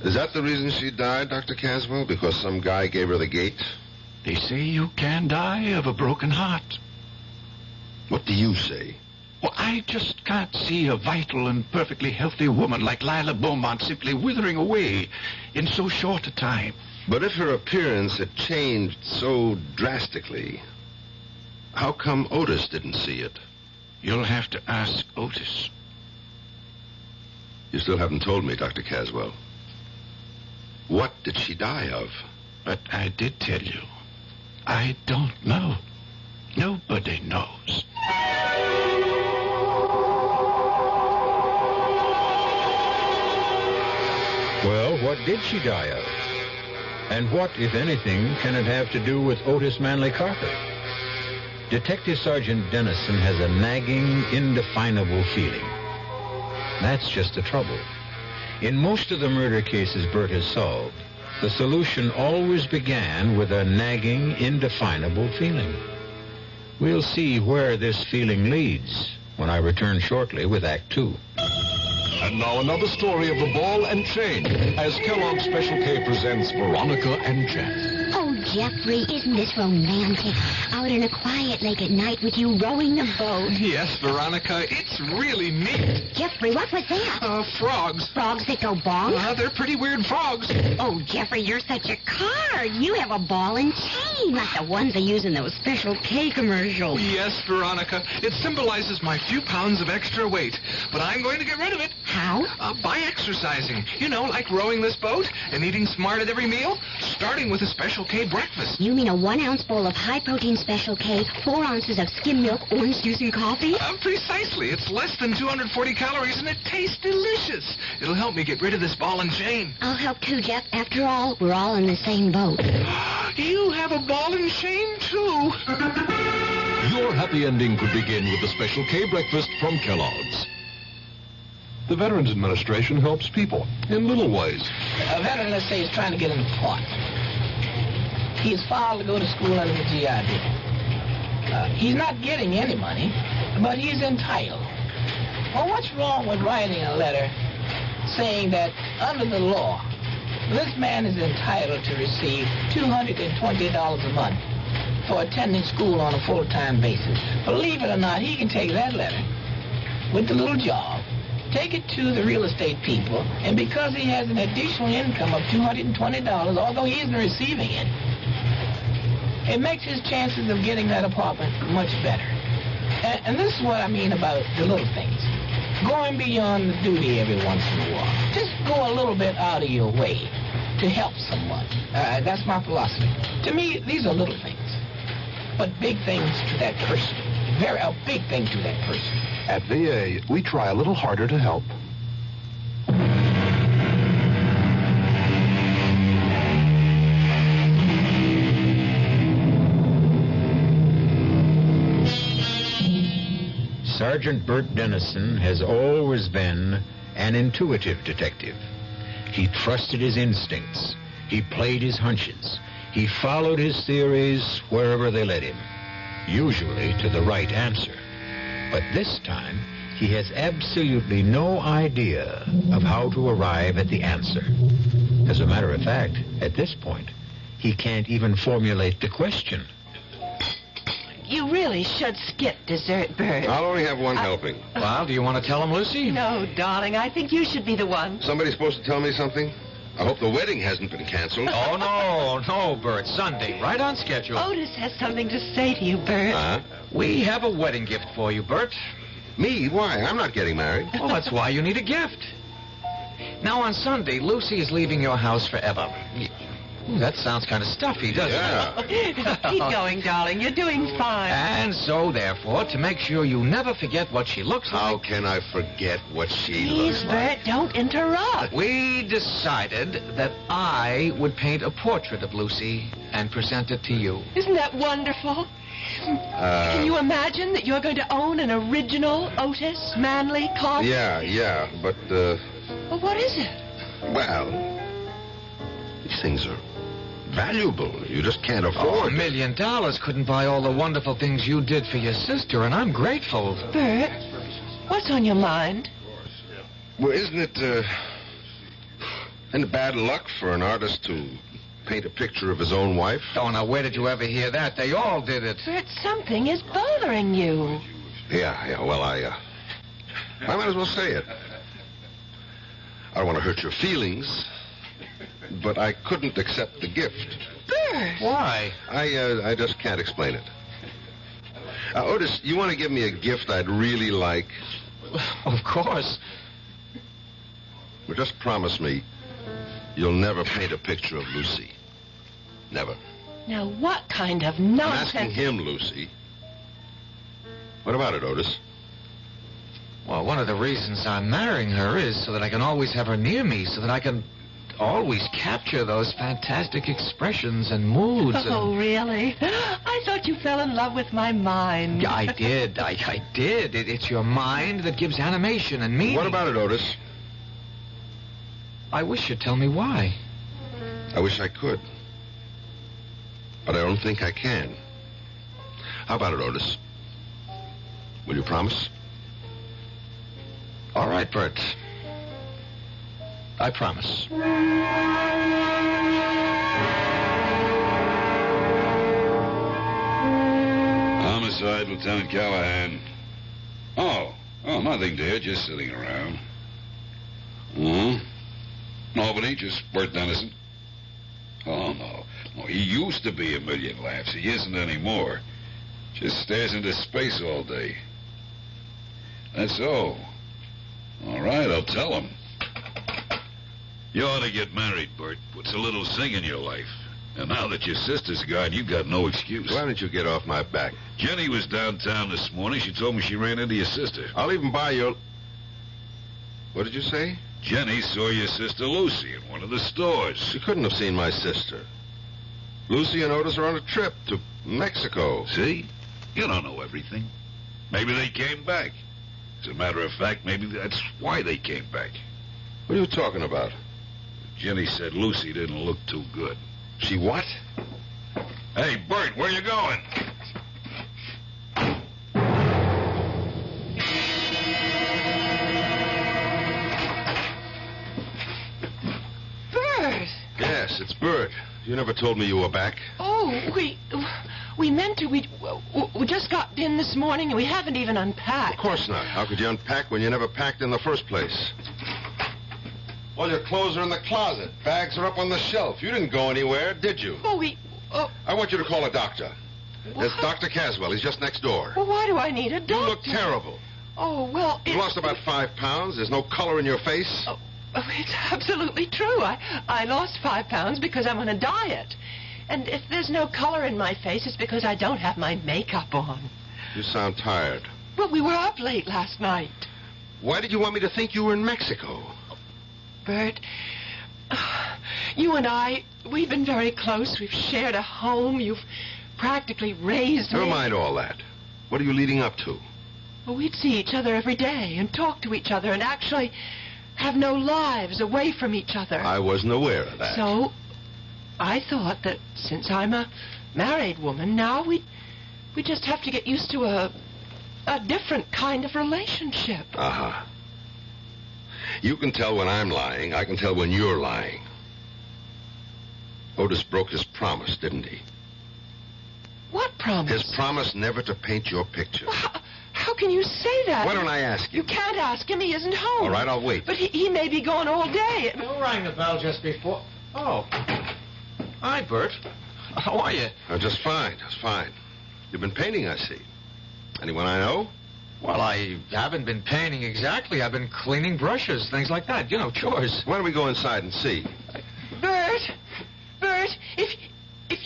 [SPEAKER 10] Is that the reason she died, Dr. Caswell? Because some guy gave her the gate?
[SPEAKER 21] They say you can die of a broken heart.
[SPEAKER 10] What do you say?
[SPEAKER 21] Well, I just can't see a vital and perfectly healthy woman like Lila Beaumont simply withering away in so short a time.
[SPEAKER 10] But if her appearance had changed so drastically, how come Otis didn't see it?
[SPEAKER 21] You'll have to ask Otis.
[SPEAKER 10] You still haven't told me, Dr. Caswell. What did she die of?
[SPEAKER 21] But I did tell you. I don't know. Nobody knows.
[SPEAKER 9] Well, what did she die of? And what, if anything, can it have to do with Otis Manly Carter? Detective Sergeant Dennison has a nagging, indefinable feeling. That's just the trouble. In most of the murder cases Bert has solved, the solution always began with a nagging, indefinable feeling. We'll see where this feeling leads when I return shortly with Act 2.
[SPEAKER 1] And now another story of the ball and chain as Kellogg's Special K presents Veronica and Jack.
[SPEAKER 22] Oh, Jeffrey, isn't this romantic? Out in a quiet lake at night with you rowing the boat.
[SPEAKER 23] Yes, Veronica, it's really neat.
[SPEAKER 22] Jeffrey, what was that?
[SPEAKER 23] Frogs.
[SPEAKER 22] Frogs that go bonk?
[SPEAKER 23] They're pretty weird frogs.
[SPEAKER 22] Oh, Jeffrey, you're such a card. You have a ball and chain, like the ones they use in those Special K commercials.
[SPEAKER 23] Yes, Veronica, it symbolizes my few pounds of extra weight. But I'm going to get rid of it.
[SPEAKER 22] How?
[SPEAKER 23] By exercising. You know, like rowing this boat and eating smart at every meal, starting with a Special K breakfast.
[SPEAKER 22] You mean a 1-ounce bowl of high-protein Special K, 4 ounces of skim milk, orange juice, and coffee?
[SPEAKER 23] Precisely. It's less than 240 calories, and it tastes delicious. It'll help me get rid of this ball and chain.
[SPEAKER 22] I'll help too, Jeff. After all, we're all in the same boat.
[SPEAKER 23] You have a ball and chain, too.
[SPEAKER 1] Your happy ending could begin with the Special K breakfast from Kellogg's. The Veterans Administration helps people in little ways.
[SPEAKER 24] A veteran, let's say, is trying to get an appointment. He's filed to go to school under the GI Bill. He's not getting any money, but he's entitled. Well, what's wrong with writing a letter saying that under the law, this man is entitled to receive $220 a month for attending school on a full-time basis? Believe it or not, he can take that letter with the little job, take it to the real estate people, and because he has an additional income of $220, although he isn't receiving it, it makes his chances of getting that apartment much better. And this is what I mean about the little things. Going beyond the duty every once in a while. Just go a little bit out of your way to help someone. That's my philosophy. To me, these are little things, but big things to that person. A big thing to that person.
[SPEAKER 1] At VA, we try a little harder to help.
[SPEAKER 9] Sergeant Bert Dennison has always been an intuitive detective. He trusted his instincts. He played his hunches. He followed his theories wherever they led him, usually to the right answer. But this time, he has absolutely no idea of how to arrive at the answer. As a matter of fact, at this point, he can't even formulate the question.
[SPEAKER 20] You really should skip dessert, Bert.
[SPEAKER 10] I'll only have one helping.
[SPEAKER 3] Well, do you want to tell him, Lucy?
[SPEAKER 20] No, darling, I think you should be the one.
[SPEAKER 10] Somebody's supposed to tell me something? I hope the wedding hasn't been canceled.
[SPEAKER 3] Oh, no, Bert. Sunday, right on schedule.
[SPEAKER 20] Otis has something to say to you, Bert.
[SPEAKER 3] We have a wedding gift for you, Bert.
[SPEAKER 10] Me? Why? I'm not getting married.
[SPEAKER 3] Well, that's why you need a gift. Now, on Sunday, Lucy is leaving your house forever.
[SPEAKER 11] Ooh, that sounds kind of stuffy, doesn't it?
[SPEAKER 20] Keep going, darling. You're doing fine.
[SPEAKER 11] And so, therefore, to make sure you never forget what she looks like...
[SPEAKER 10] How can I forget what she
[SPEAKER 20] Please,
[SPEAKER 10] looks like?
[SPEAKER 20] Bert, don't interrupt.
[SPEAKER 11] We decided that I would paint a portrait of Lucy and present it to you.
[SPEAKER 20] Isn't that wonderful? Can you imagine that you're going to own an original Otis Manly Carter?
[SPEAKER 10] Yeah, but,
[SPEAKER 20] Well, what is it?
[SPEAKER 10] well, these things are valuable. You just can't
[SPEAKER 11] Oh,
[SPEAKER 10] afford
[SPEAKER 11] $1 million couldn't buy all the wonderful things you did for your sister, and I'm grateful.
[SPEAKER 20] Bert, what's on your mind?
[SPEAKER 10] Well, isn't it bad luck for an artist to paint a picture of his own wife?
[SPEAKER 11] Oh, now, where did you ever hear that? They all did it.
[SPEAKER 20] Bert, something is bothering you.
[SPEAKER 10] Yeah, well, I might as well say it. I don't want to hurt your feelings, but I couldn't accept the gift.
[SPEAKER 20] Bert!
[SPEAKER 11] Why?
[SPEAKER 10] I just can't explain it. Otis, you want to give me a gift I'd really like?
[SPEAKER 11] Of course.
[SPEAKER 10] Well, just promise me you'll never paint a picture of Lucy. Never.
[SPEAKER 20] Now, what kind of
[SPEAKER 10] I'm
[SPEAKER 20] nonsense...
[SPEAKER 10] asking him, Lucy. What about it, Otis?
[SPEAKER 11] Well, one of the reasons I'm marrying her is so that I can always have her near me, so that I can always capture those fantastic expressions and moods.
[SPEAKER 20] Oh, really? I thought you fell in love with my mind.
[SPEAKER 11] I did. I did. It's your mind that gives animation and meaning.
[SPEAKER 10] What about it, Otis?
[SPEAKER 11] I wish you'd tell me why.
[SPEAKER 10] I wish I could. But I don't think I can. How about it, Otis? Will you promise?
[SPEAKER 11] All right, Bert. I promise.
[SPEAKER 4] Homicide, Lieutenant Callahan. Oh, nothing, dear. Just sitting around. Albany, just Bert Dennison. Oh, no. He used to be a million laughs. He isn't anymore. Just stares into space all day. That's all. All right, I'll tell him. You ought to get married, Bert. Puts a little zing in your life. And now that your sister's gone, you've got no excuse.
[SPEAKER 10] Why don't you get off my back?
[SPEAKER 4] Jenny was downtown this morning. She told me she ran into your sister.
[SPEAKER 10] I'll even buy your... What did you say?
[SPEAKER 4] Jenny saw your sister Lucy in one of the stores.
[SPEAKER 10] She couldn't have seen my sister. Lucy and Otis are on a trip to Mexico.
[SPEAKER 4] See? You don't know everything. Maybe they came back. As a matter of fact, maybe that's why they came back.
[SPEAKER 10] What are you talking about?
[SPEAKER 4] Jenny said Lucy didn't look too good.
[SPEAKER 10] She what?
[SPEAKER 4] Hey, Bert, where you going?
[SPEAKER 20] Bert!
[SPEAKER 10] Yes, it's Bert. You never told me you were back.
[SPEAKER 20] Oh, we meant to. We just got in this morning and we haven't even unpacked.
[SPEAKER 10] Of course not. How could you unpack when you never packed in the first place? Well, your clothes are in the closet. Bags are up on the shelf. You didn't go anywhere, did you? I want you to call a doctor. There's Dr. Caswell. He's just next door.
[SPEAKER 20] Well, why do I need a doctor?
[SPEAKER 10] You look terrible.
[SPEAKER 20] Oh, well,
[SPEAKER 10] You've lost about 5 pounds. There's no color in your face.
[SPEAKER 20] Oh, it's absolutely true. I lost 5 pounds because I'm on a diet. And if there's no color in my face, it's because I don't have my makeup on.
[SPEAKER 10] You sound tired.
[SPEAKER 20] Well, we were up late last night.
[SPEAKER 10] Why did you want me to think you were in Mexico?
[SPEAKER 20] Bert, you and I, we've been very close. We've shared a home. You've practically raised me.
[SPEAKER 10] Never mind all that. What are you leading up to?
[SPEAKER 20] Well, we'd see each other every day and talk to each other and actually have no lives away from each other.
[SPEAKER 10] I wasn't aware of that.
[SPEAKER 20] So, I thought that since I'm a married woman, now we just have to get used to a different kind of relationship.
[SPEAKER 10] Uh-huh. You can tell when I'm lying. I can tell when you're lying. Otis broke his promise, didn't he?
[SPEAKER 20] What promise?
[SPEAKER 10] His promise never to paint your picture.
[SPEAKER 20] Well, how can you say that?
[SPEAKER 10] Why don't I ask him?
[SPEAKER 20] You can't ask him. He isn't home.
[SPEAKER 10] All right, I'll wait.
[SPEAKER 20] But he may be gone all day.
[SPEAKER 11] Who rang the bell just before? Oh. Hi, Bert. How are you?
[SPEAKER 10] Just fine. You've been painting, I see. Anyone I know?
[SPEAKER 11] Well, I haven't been painting exactly. I've been cleaning brushes, things like that. You know, chores.
[SPEAKER 10] Why don't we go inside and see?
[SPEAKER 20] Bert,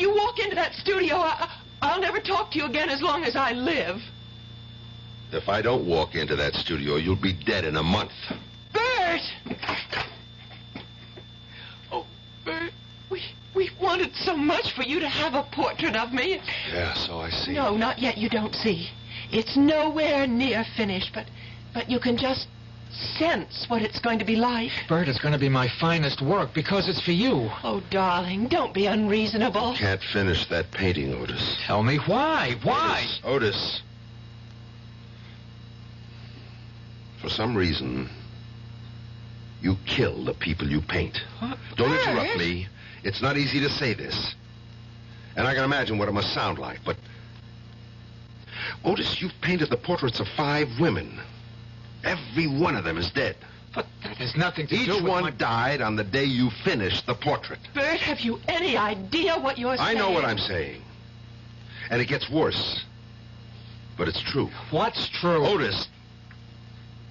[SPEAKER 20] you walk into that studio, I'll never talk to you again as long as I live.
[SPEAKER 10] If I don't walk into that studio, you'll be dead in a month.
[SPEAKER 20] Bert! Oh, Bert, we wanted so much for you to have a portrait of me.
[SPEAKER 10] Yeah, so I see.
[SPEAKER 20] No, not yet. You don't see. It's nowhere near finished, but you can just sense what it's going to be like.
[SPEAKER 11] Bert, it's going to be my finest work because it's for you.
[SPEAKER 20] Oh, darling, don't be unreasonable.
[SPEAKER 10] Can't finish that painting, Otis.
[SPEAKER 11] Tell me why. Why?
[SPEAKER 10] Otis. For some reason, you kill the people you paint.
[SPEAKER 20] What?
[SPEAKER 10] Don't
[SPEAKER 20] Bert?
[SPEAKER 10] interrupt me. It's not easy to say this. And I can imagine what it must sound like, but... Otis, you've painted the portraits of 5 women. Every one of them is dead.
[SPEAKER 11] But that has nothing to
[SPEAKER 10] Each
[SPEAKER 11] do with
[SPEAKER 10] one died on the day you finished the portrait.
[SPEAKER 20] Bert, have you any idea what you're saying?
[SPEAKER 10] I know what I'm saying. And it gets worse. But it's true.
[SPEAKER 11] What's true?
[SPEAKER 10] Otis,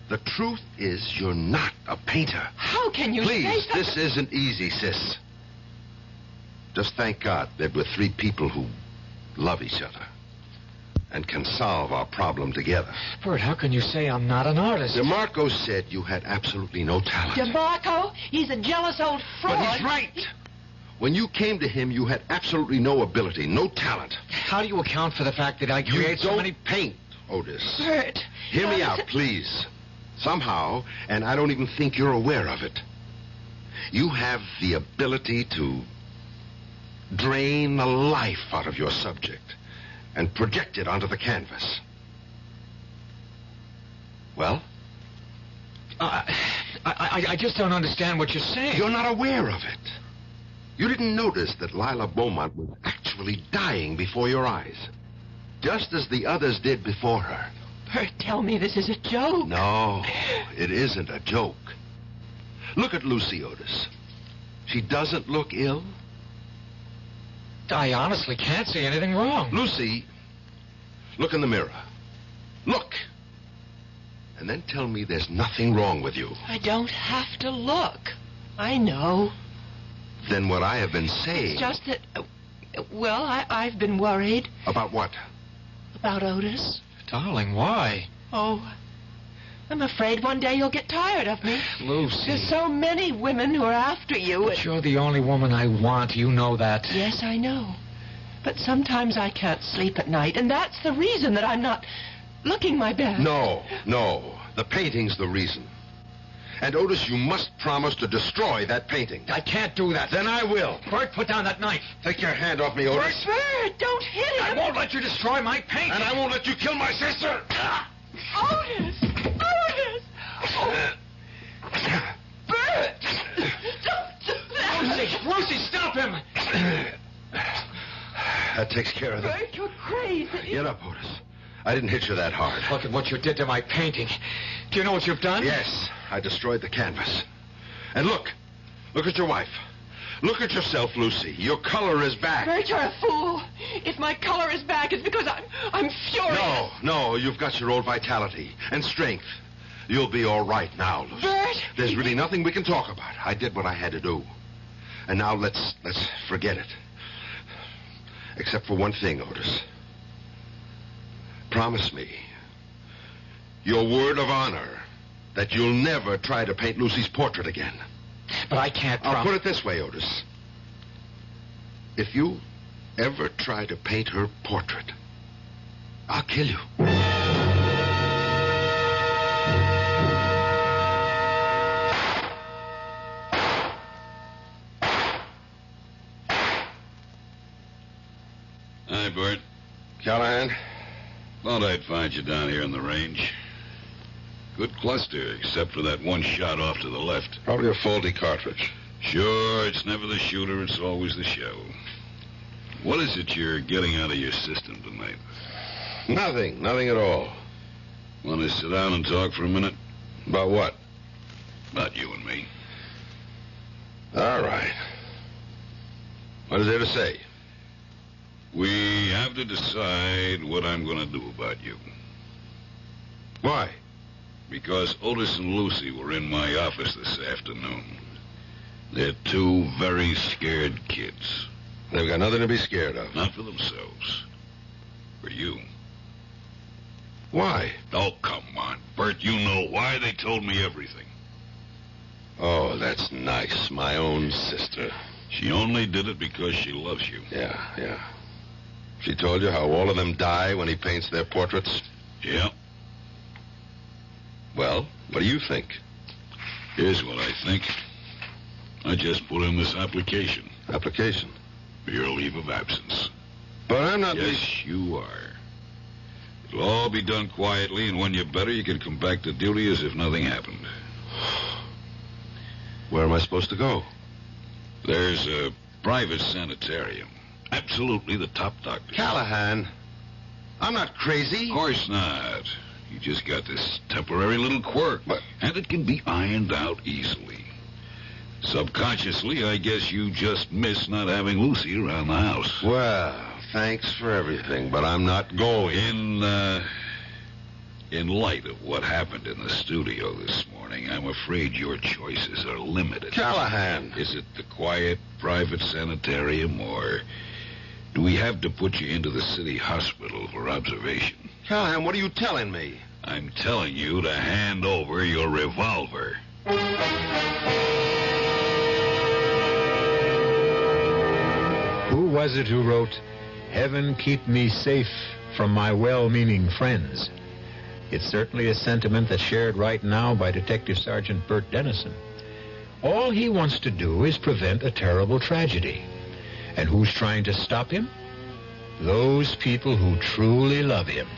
[SPEAKER 10] the truth is you're not a painter.
[SPEAKER 20] How can you
[SPEAKER 10] Please,
[SPEAKER 20] say
[SPEAKER 10] this isn't easy, sis. Just thank God that we're 3 people who love each other and can solve our problem together.
[SPEAKER 11] Bert, how can you say I'm not an artist?
[SPEAKER 10] DeMarco said you had absolutely no talent.
[SPEAKER 20] DeMarco? He's a jealous old fraud.
[SPEAKER 10] But he's right. When you came to him, you had absolutely no ability, no talent.
[SPEAKER 11] How do you account for the fact that I create so many...
[SPEAKER 10] paint, Otis.
[SPEAKER 20] Bert.
[SPEAKER 10] Hear me out, please. Somehow, and I don't even think you're aware of it, you have the ability to drain the life out of your subject and project it onto the canvas. Well?
[SPEAKER 11] I just don't understand what you're saying.
[SPEAKER 10] You're not aware of it. You didn't notice that Lila Beaumont was actually dying before your eyes, just as the others did before her.
[SPEAKER 20] Bert, tell me this is a joke.
[SPEAKER 10] No, it isn't a joke. Look at Lucy, Otis. She doesn't look ill.
[SPEAKER 11] I honestly can't see anything wrong.
[SPEAKER 10] Lucy, look in the mirror. Look. And then tell me there's nothing wrong with you.
[SPEAKER 20] I don't have to look. I know.
[SPEAKER 10] Then what I have been saying...
[SPEAKER 20] It's just that... well, I've been worried.
[SPEAKER 10] About what?
[SPEAKER 20] About Otis.
[SPEAKER 11] Darling, why?
[SPEAKER 20] Oh, I'm afraid one day you'll get tired of me.
[SPEAKER 11] Lucy.
[SPEAKER 20] There's so many women who are after you.
[SPEAKER 11] But you're the only woman I want. You know that.
[SPEAKER 20] Yes, I know. But sometimes I can't sleep at night, and that's the reason that I'm not looking my best.
[SPEAKER 10] No. The painting's the reason. And, Otis, you must promise to destroy that painting.
[SPEAKER 11] I can't do that.
[SPEAKER 10] Then I will.
[SPEAKER 11] Bert, put down that knife.
[SPEAKER 10] Take your hand off me, Otis.
[SPEAKER 20] Bert, don't hit him.
[SPEAKER 11] I won't let you destroy my painting.
[SPEAKER 10] And I won't let you kill my sister.
[SPEAKER 20] Otis! Oh. Bert! Don't do that!
[SPEAKER 11] Lucy, stop him!
[SPEAKER 10] That takes care of it.
[SPEAKER 20] Bert, you're crazy.
[SPEAKER 10] Get up, Otis. I didn't hit you that hard.
[SPEAKER 11] Look at what you did to my painting. Do you know what you've done?
[SPEAKER 10] Yes, I destroyed the canvas. And look at your wife. Look at yourself, Lucy. Your color is back.
[SPEAKER 20] Bert, you're a fool. If my color is back, it's because I'm furious.
[SPEAKER 10] No, you've got your old vitality and strength. You'll be all right now, Lucy.
[SPEAKER 20] Bert!
[SPEAKER 10] There's really nothing we can talk about. I did what I had to do. And now let's forget it. Except for one thing, Otis. Promise me your word of honor that you'll never try to paint Lucy's portrait again.
[SPEAKER 11] But I can't promise.
[SPEAKER 10] I'll put it this way, Otis. If you ever try to paint her portrait, I'll kill you.
[SPEAKER 4] Hi, Bert.
[SPEAKER 10] Callahan?
[SPEAKER 4] Thought I'd find you down here in the range. Good cluster, except for that one shot off to the left.
[SPEAKER 10] Probably a faulty cartridge.
[SPEAKER 4] Sure, it's never the shooter, it's always the shell. What is it you're getting out of your system tonight?
[SPEAKER 10] Nothing at all.
[SPEAKER 4] Want to sit down and talk for a minute?
[SPEAKER 10] About what?
[SPEAKER 4] About you and me.
[SPEAKER 10] All right. What is there to say?
[SPEAKER 4] We have to decide what I'm going to do about you.
[SPEAKER 10] Why?
[SPEAKER 4] Because Otis and Lucy were in my office this afternoon. They're 2 very scared kids.
[SPEAKER 10] They've got nothing to be scared of.
[SPEAKER 4] Not for themselves. For you.
[SPEAKER 10] Why?
[SPEAKER 4] Oh, come on, Bert. You know why. They told me everything.
[SPEAKER 10] Oh, that's nice. My own sister.
[SPEAKER 4] She only did it because she loves you.
[SPEAKER 10] Yeah. She told you how all of them die when he paints their portraits?
[SPEAKER 4] Yeah.
[SPEAKER 10] Well, what do you think?
[SPEAKER 4] Here's what I think. I just put in this application.
[SPEAKER 10] Application?
[SPEAKER 4] For your leave of absence.
[SPEAKER 10] But I'm not...
[SPEAKER 4] Yes, you are. It'll all be done quietly, and when you're better, you can come back to duty as if nothing happened.
[SPEAKER 10] Where am I supposed to go?
[SPEAKER 4] There's a private sanitarium. Absolutely the top doctor.
[SPEAKER 10] Callahan, I'm not crazy.
[SPEAKER 4] Of course not. You just got this temporary little quirk, and it can be ironed out easily. Subconsciously, I guess you just miss not having Lucy around the house.
[SPEAKER 10] Well, thanks for everything, but I'm not going.
[SPEAKER 4] In light of what happened in the studio this morning, I'm afraid your choices are limited.
[SPEAKER 10] Callahan!
[SPEAKER 4] Is it the quiet, private sanitarium, or do we have to put you into the city hospital for observation?
[SPEAKER 10] Callahan, what are you telling me?
[SPEAKER 4] I'm telling you to hand over your revolver.
[SPEAKER 9] Who was it who wrote, "Heaven keep me safe from my well-meaning friends"? It's certainly a sentiment that's shared right now by Detective Sergeant Bert Dennison. All he wants to do is prevent a terrible tragedy. And who's trying to stop him? Those people who truly love him.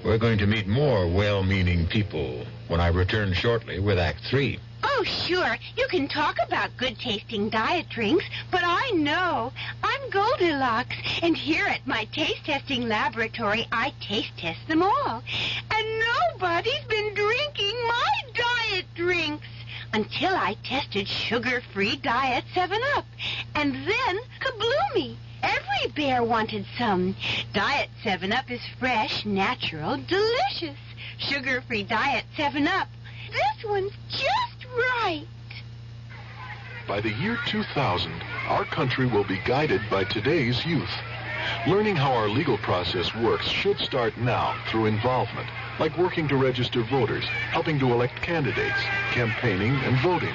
[SPEAKER 9] We're going to meet more well-meaning people when I return shortly with Act 3.
[SPEAKER 22] Oh, sure. You can talk about good-tasting diet drinks, but I know. I'm Goldilocks, and here at my taste-testing laboratory, I taste-test them all. And nobody's been drinking my diet drinks until I tested sugar-free Diet 7-Up. And then, kabloomy! Every bear wanted some. Diet 7-Up is fresh, natural, delicious. Sugar-free Diet 7-Up. This one's just right.
[SPEAKER 5] By the year 2000, our country will be guided by today's youth. Learning how our legal process works should start now through involvement, like working to register voters, helping to elect candidates, campaigning, and voting.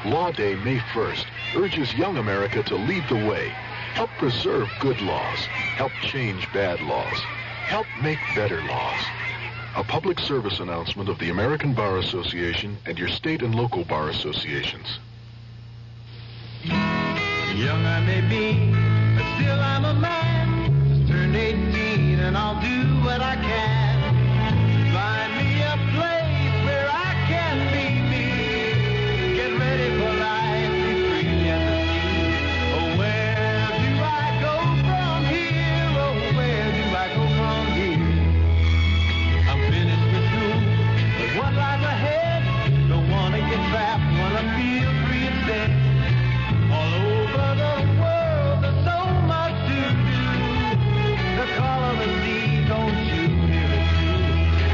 [SPEAKER 5] Law Day, May 1st, urges young America to lead the way. Help preserve good laws. Help change bad laws. Help make better laws. A public service announcement of the American Bar Association and your state and local bar associations.
[SPEAKER 6] Young I may be, but still I'm a man. Just turned 18 and I'll do what I can. Find me a place where I can be me. Get ready for life, be free and the sea. Oh, where do I go from here? Oh, where do I go from here? I'm finished with school, but what lies ahead? Don't wanna get trapped, wanna feel free instead. All over the world, there's so much to do. The call of the sea, don't you hear it too?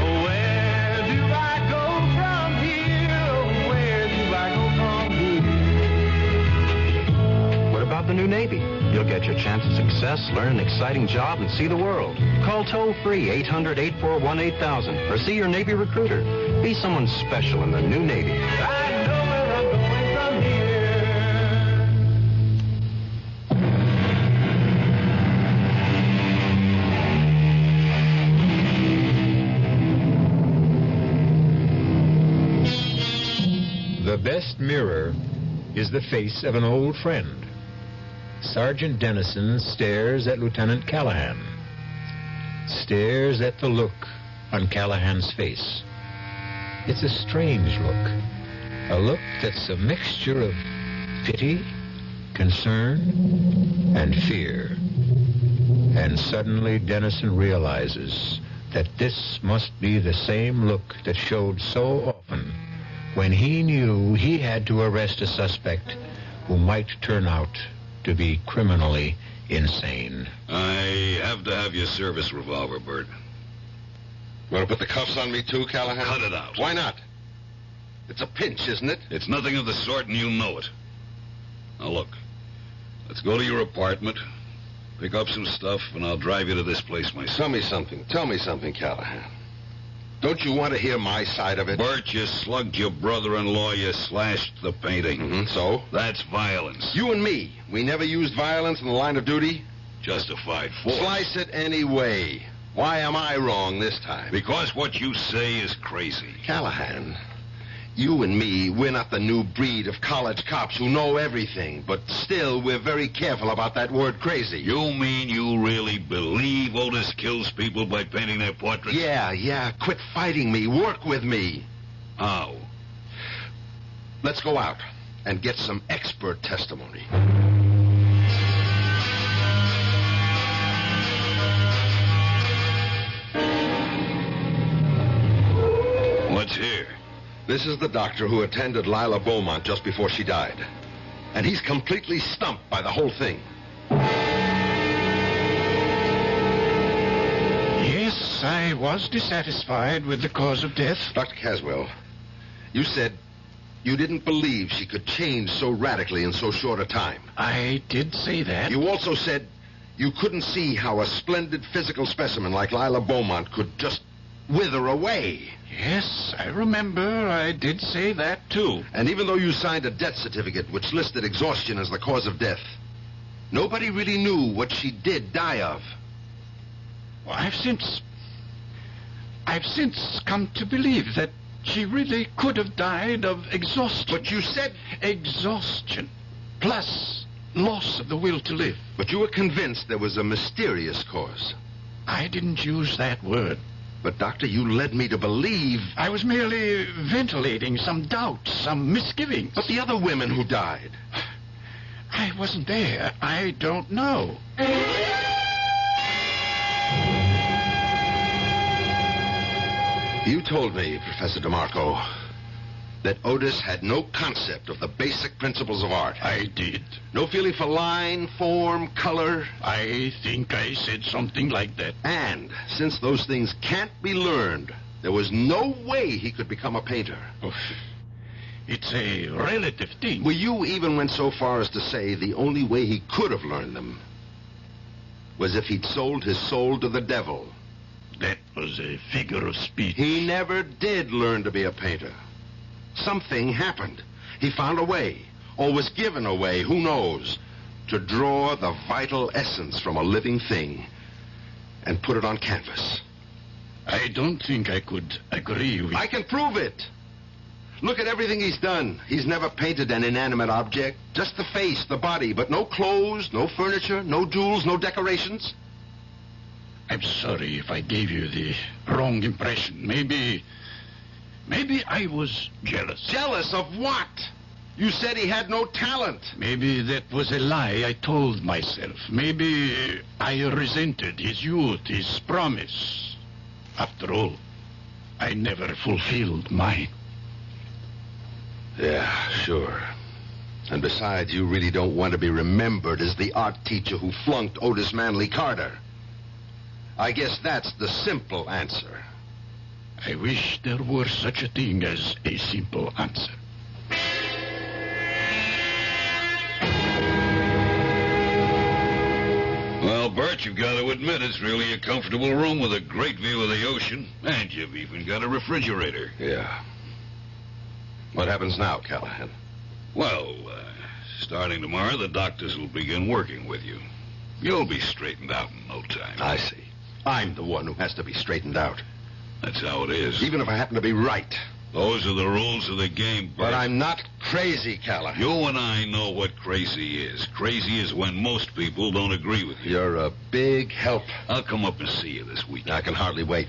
[SPEAKER 6] Oh, where do I go from here? Oh, where do I go from here?
[SPEAKER 7] What about the new Navy? You'll get your chance at success, learn an exciting job, and see the world. Call toll-free 800-841-8000 or see your Navy recruiter. Be someone special in the new Navy.
[SPEAKER 6] I know where I'm going from here.
[SPEAKER 9] The best mirror is the face of an old friend. Sergeant Dennison stares at Lieutenant Callahan. Stares at the look on Callahan's face. It's a strange look. A look that's a mixture of pity, concern, and fear. And suddenly Dennison realizes that this must be the same look that showed so often when he knew he had to arrest a suspect who might turn out to be criminally insane.
[SPEAKER 4] I have to have your service revolver, Bert.
[SPEAKER 10] You want to put the cuffs on me too, Callahan?
[SPEAKER 4] Cut it out.
[SPEAKER 10] Why not? It's a pinch, isn't it?
[SPEAKER 4] It's nothing of the sort, and you know it. Now, look. Let's go to your apartment, pick up some stuff, and I'll drive you to this place myself.
[SPEAKER 10] Tell me something, Callahan. Don't you want to hear my side of it?
[SPEAKER 4] Bert, you slugged your brother-in-law, you slashed the painting.
[SPEAKER 10] So?
[SPEAKER 4] That's violence.
[SPEAKER 10] You and me, we never used violence in the line of duty?
[SPEAKER 4] Justified force.
[SPEAKER 10] Slice it any way. Why am I wrong this time?
[SPEAKER 4] Because what you say is crazy.
[SPEAKER 10] Callahan, you and me, we're not the new breed of college cops who know everything, but still we're very careful about that word crazy.
[SPEAKER 4] You mean you really believe Otis kills people by painting their portraits?
[SPEAKER 10] Yeah. Quit fighting me. Work with me.
[SPEAKER 4] How?
[SPEAKER 10] Let's go out and get some expert testimony.
[SPEAKER 4] What's here?
[SPEAKER 10] This is the doctor who attended Lila Beaumont just before she died. And he's completely stumped by the whole thing.
[SPEAKER 21] Yes, I was dissatisfied with the cause of death.
[SPEAKER 10] Dr. Caswell, you said you didn't believe she could change so radically in so short a time.
[SPEAKER 21] I did say that.
[SPEAKER 10] You also said you couldn't see how a splendid physical specimen like Lila Beaumont could just wither away.
[SPEAKER 21] Yes, I remember I did say that, too.
[SPEAKER 10] And even though you signed a death certificate which listed exhaustion as the cause of death, nobody really knew what she did die of.
[SPEAKER 21] Well, I've since come to believe that she really could have died of exhaustion.
[SPEAKER 10] But you said
[SPEAKER 21] exhaustion, plus loss of the will to live.
[SPEAKER 10] But you were convinced there was a mysterious cause.
[SPEAKER 21] I didn't use that word.
[SPEAKER 10] But, Doctor, you led me to believe...
[SPEAKER 21] I was merely ventilating some doubts, some misgivings.
[SPEAKER 10] But the other women who died...
[SPEAKER 21] I wasn't there. I don't know.
[SPEAKER 10] You told me, Professor DeMarco, that Otis had no concept of the basic principles of art.
[SPEAKER 21] I did.
[SPEAKER 10] No feeling for line, form, color.
[SPEAKER 21] I think I said something like that.
[SPEAKER 10] And since those things can't be learned, there was no way he could become a painter.
[SPEAKER 21] Oh, it's a relative thing.
[SPEAKER 10] Well, you even went so far as to say the only way he could have learned them was if he'd sold his soul to the devil.
[SPEAKER 21] That was a figure of speech.
[SPEAKER 10] He never did learn to be a painter. Something happened. He found a way, or was given a way, who knows, to draw the vital essence from a living thing and put it on canvas.
[SPEAKER 21] I don't think I could agree with...
[SPEAKER 10] I can prove it. Look at everything he's done. He's never painted an inanimate object, just the face, the body, but no clothes, no furniture, no jewels, no decorations.
[SPEAKER 21] I'm sorry if I gave you the wrong impression. Maybe I was jealous.
[SPEAKER 10] Jealous of what? You said he had no talent.
[SPEAKER 21] Maybe that was a lie I told myself. Maybe I resented his youth, his promise. After all, I never fulfilled mine.
[SPEAKER 10] Yeah, sure. And besides, you really don't want to be remembered as the art teacher who flunked Otis Manly Carter. I guess that's the simple answer.
[SPEAKER 21] I wish there were such a thing as a simple answer.
[SPEAKER 4] Well, Bert, you've got to admit it's really a comfortable room with a great view of the ocean. And you've even got a refrigerator.
[SPEAKER 10] Yeah. What happens now, Callahan?
[SPEAKER 4] Well, starting tomorrow, the doctors will begin working with you. You'll be straightened out in no time.
[SPEAKER 10] I see. I'm the one who has to be straightened out.
[SPEAKER 4] That's how it is.
[SPEAKER 10] Even if I happen to be right.
[SPEAKER 4] Those are the rules of the game, Bert.
[SPEAKER 10] But I'm not crazy, Callahan.
[SPEAKER 4] You and I know what crazy is. Crazy is when most people don't agree with you.
[SPEAKER 10] You're a big help.
[SPEAKER 4] I'll come up and see you this week.
[SPEAKER 10] I can hardly wait.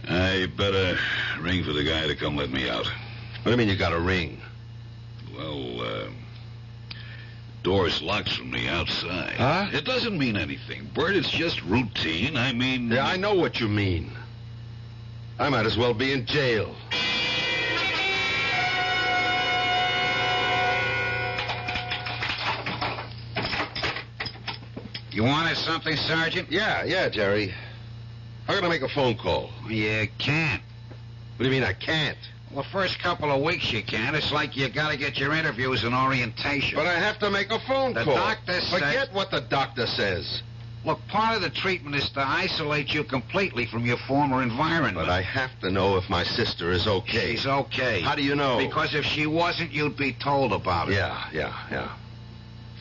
[SPEAKER 4] I better ring for the guy to come let me out.
[SPEAKER 10] What do you mean you got a ring?
[SPEAKER 4] Well, door's locked from the outside.
[SPEAKER 10] Huh?
[SPEAKER 4] It doesn't mean anything, Bert. It's just routine. I mean...
[SPEAKER 10] Yeah, I know what you mean. I might as well be in jail.
[SPEAKER 3] You wanted something, Sergeant?
[SPEAKER 10] Yeah, Jerry. How can I make a phone call?
[SPEAKER 3] You can't.
[SPEAKER 10] What do you mean I can't?
[SPEAKER 2] Well, the first couple of weeks you can. It's like you got to get your interviews and orientation.
[SPEAKER 10] But I have to make a phone
[SPEAKER 2] The
[SPEAKER 10] call.
[SPEAKER 2] doctor said...
[SPEAKER 10] Forget what the doctor says.
[SPEAKER 2] Look, part of the treatment is to isolate you completely from your former environment.
[SPEAKER 10] But I have to know if my sister is okay.
[SPEAKER 2] She's okay.
[SPEAKER 10] How do you know?
[SPEAKER 2] Because if she wasn't, you'd be told about it.
[SPEAKER 10] Yeah.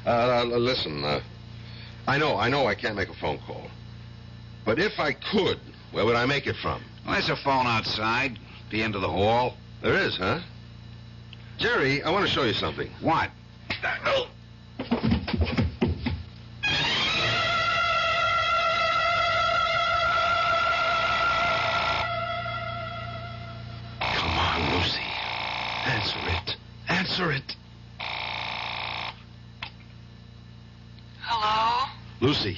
[SPEAKER 10] Listen, I know I can't make a phone call. But if I could, where would I make it from?
[SPEAKER 2] Well, there's a phone outside, at the end of the hall.
[SPEAKER 10] There is, huh? Jerry, I want to show you something.
[SPEAKER 2] What?
[SPEAKER 10] Come on, Lucy. Answer it. Answer it.
[SPEAKER 8] Hello?
[SPEAKER 10] Lucy.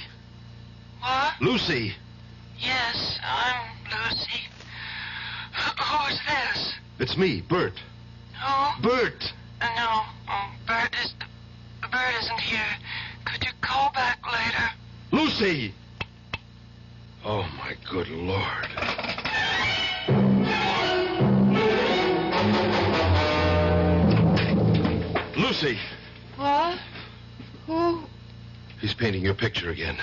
[SPEAKER 8] What?
[SPEAKER 10] Lucy.
[SPEAKER 8] Yes, I'm Lucy. Who's this?
[SPEAKER 10] It's me, Bert.
[SPEAKER 8] Who?
[SPEAKER 10] Bert.
[SPEAKER 8] No, Bert isn't here. Could you call back later?
[SPEAKER 10] Lucy! Oh, my good Lord. Lucy!
[SPEAKER 8] What? Who?
[SPEAKER 10] He's painting your picture again.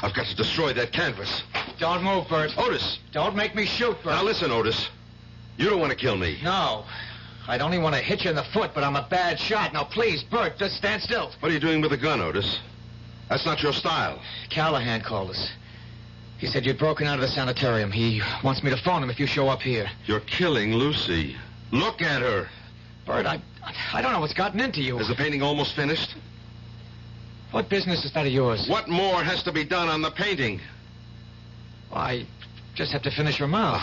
[SPEAKER 10] I've got to destroy that canvas.
[SPEAKER 13] Don't move, Bert.
[SPEAKER 10] Otis!
[SPEAKER 13] Don't make me shoot, Bert.
[SPEAKER 10] Now listen, Otis. You don't want to kill me.
[SPEAKER 13] No. I'd only want to hit you in the foot, but I'm a bad shot. Now, please, Bert, just stand still.
[SPEAKER 10] What are you doing with the gun, Otis? That's not your style.
[SPEAKER 13] Callahan called us. He said you'd broken out of the sanitarium. He wants me to phone him if you show up here.
[SPEAKER 10] You're killing Lucy. Look at her.
[SPEAKER 13] Bert, I don't know what's gotten into you.
[SPEAKER 10] Is the painting almost finished?
[SPEAKER 13] What business is that of yours?
[SPEAKER 10] What more has to be done on the painting?
[SPEAKER 13] I just have to finish her mouth.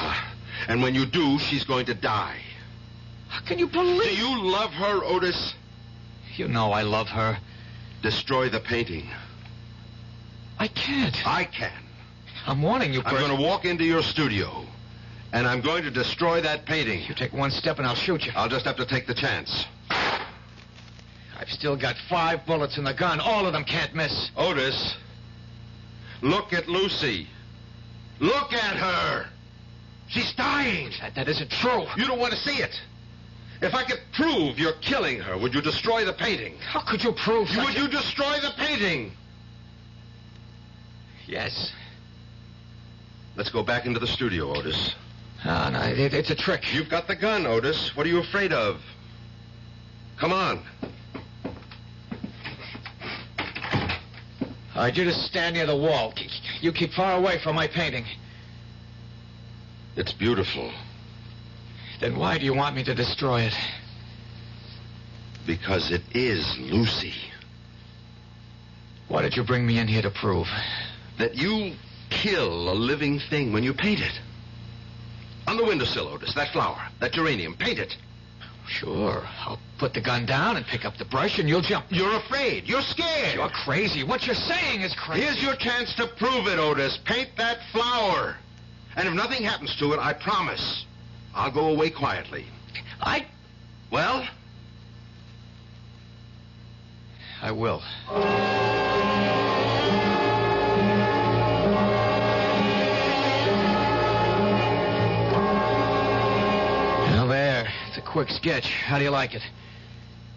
[SPEAKER 10] And when you do, she's going to die.
[SPEAKER 13] How can you believe...
[SPEAKER 10] Do you love her, Otis?
[SPEAKER 13] You know I love her.
[SPEAKER 10] Destroy the painting.
[SPEAKER 13] I can't.
[SPEAKER 10] I can.
[SPEAKER 13] I'm warning you, Bert.
[SPEAKER 10] I'm going to walk into your studio, and I'm going to destroy that painting.
[SPEAKER 13] You take one step and I'll shoot you.
[SPEAKER 10] I'll just have to take the chance.
[SPEAKER 13] I've still got 5 bullets in the gun. All of them can't miss.
[SPEAKER 10] Otis, look at Lucy. Look at her. She's dying.
[SPEAKER 13] That isn't true.
[SPEAKER 10] You don't want to see it. If I could prove you're killing her, would you destroy the painting?
[SPEAKER 13] How could you prove such
[SPEAKER 10] Would you destroy the painting?
[SPEAKER 13] Yes.
[SPEAKER 10] Let's go back into the studio, Otis.
[SPEAKER 13] Oh, no, it's a trick.
[SPEAKER 10] You've got the gun, Otis. What are you afraid of? Come on.
[SPEAKER 13] All right, you just stand near the wall. You keep far away from my painting.
[SPEAKER 10] It's beautiful.
[SPEAKER 13] Then why do you want me to destroy it?
[SPEAKER 10] Because it is Lucy.
[SPEAKER 13] Why did you bring me in here to prove?
[SPEAKER 10] That you kill a living thing when you paint it. On the windowsill, Otis, that flower, that geranium, paint it.
[SPEAKER 13] Sure. I'll put the gun down and pick up the brush and you'll jump.
[SPEAKER 10] You're afraid. You're scared.
[SPEAKER 13] You're crazy. What you're saying is crazy.
[SPEAKER 10] Here's your chance to prove it, Otis. Paint that flower. And if nothing happens to it, I promise, I'll go away quietly. Well?
[SPEAKER 13] I will. Now there. It's a quick sketch. How do you like it?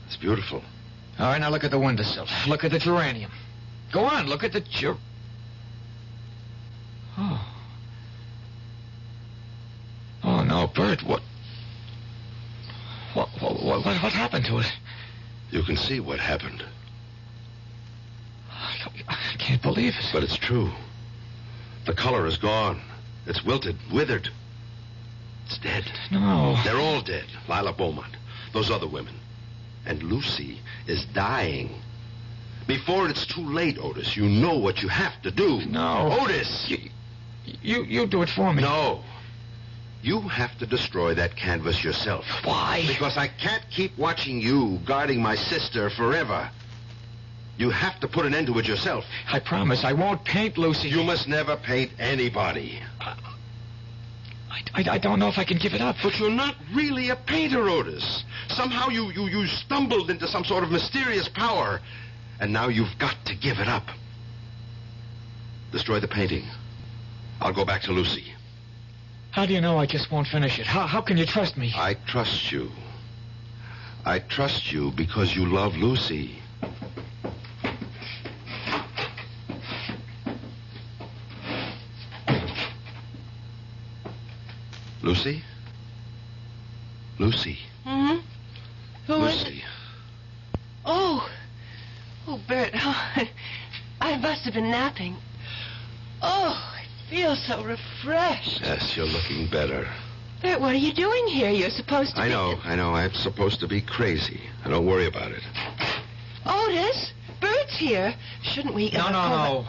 [SPEAKER 10] It's beautiful.
[SPEAKER 13] All right, now look at the windowsill. Look at the geranium. Go on, look at the Oh, no, Bert, what happened to it?
[SPEAKER 10] You can see what happened.
[SPEAKER 13] I can't believe it.
[SPEAKER 10] But it's true. The color is gone. It's wilted, withered. It's dead.
[SPEAKER 13] No.
[SPEAKER 10] They're all dead. Lila Beaumont, those other women. And Lucy is dying. Before it's too late, Otis, you know what you have to do.
[SPEAKER 13] No.
[SPEAKER 10] Otis!
[SPEAKER 13] You do it for me.
[SPEAKER 10] No. You have to destroy that canvas yourself.
[SPEAKER 13] Why?
[SPEAKER 10] Because I can't keep watching you guarding my sister forever. You have to put an end to it yourself.
[SPEAKER 13] I promise I won't paint Lucy.
[SPEAKER 10] You must never paint anybody.
[SPEAKER 13] I don't know if I can give it up.
[SPEAKER 10] But you're not really a painter, Otis. Somehow you stumbled into some sort of mysterious power. And now you've got to give it up. Destroy the painting. I'll go back to Lucy.
[SPEAKER 11] How do you know I just won't finish it? How can you trust me?
[SPEAKER 10] I trust you. I trust you because you love Lucy. Lucy? Lucy.
[SPEAKER 20] Hmm? Who is
[SPEAKER 10] Lucy.
[SPEAKER 20] it? Oh, Bert. Oh, I must have been napping. Oh, I feel so refreshed.
[SPEAKER 10] Yes, you're looking better.
[SPEAKER 20] Bert, what are you doing here? You're supposed to
[SPEAKER 10] I know. I'm supposed to be crazy. Don't worry about it.
[SPEAKER 20] Otis, Bert's here. Shouldn't we...
[SPEAKER 11] No.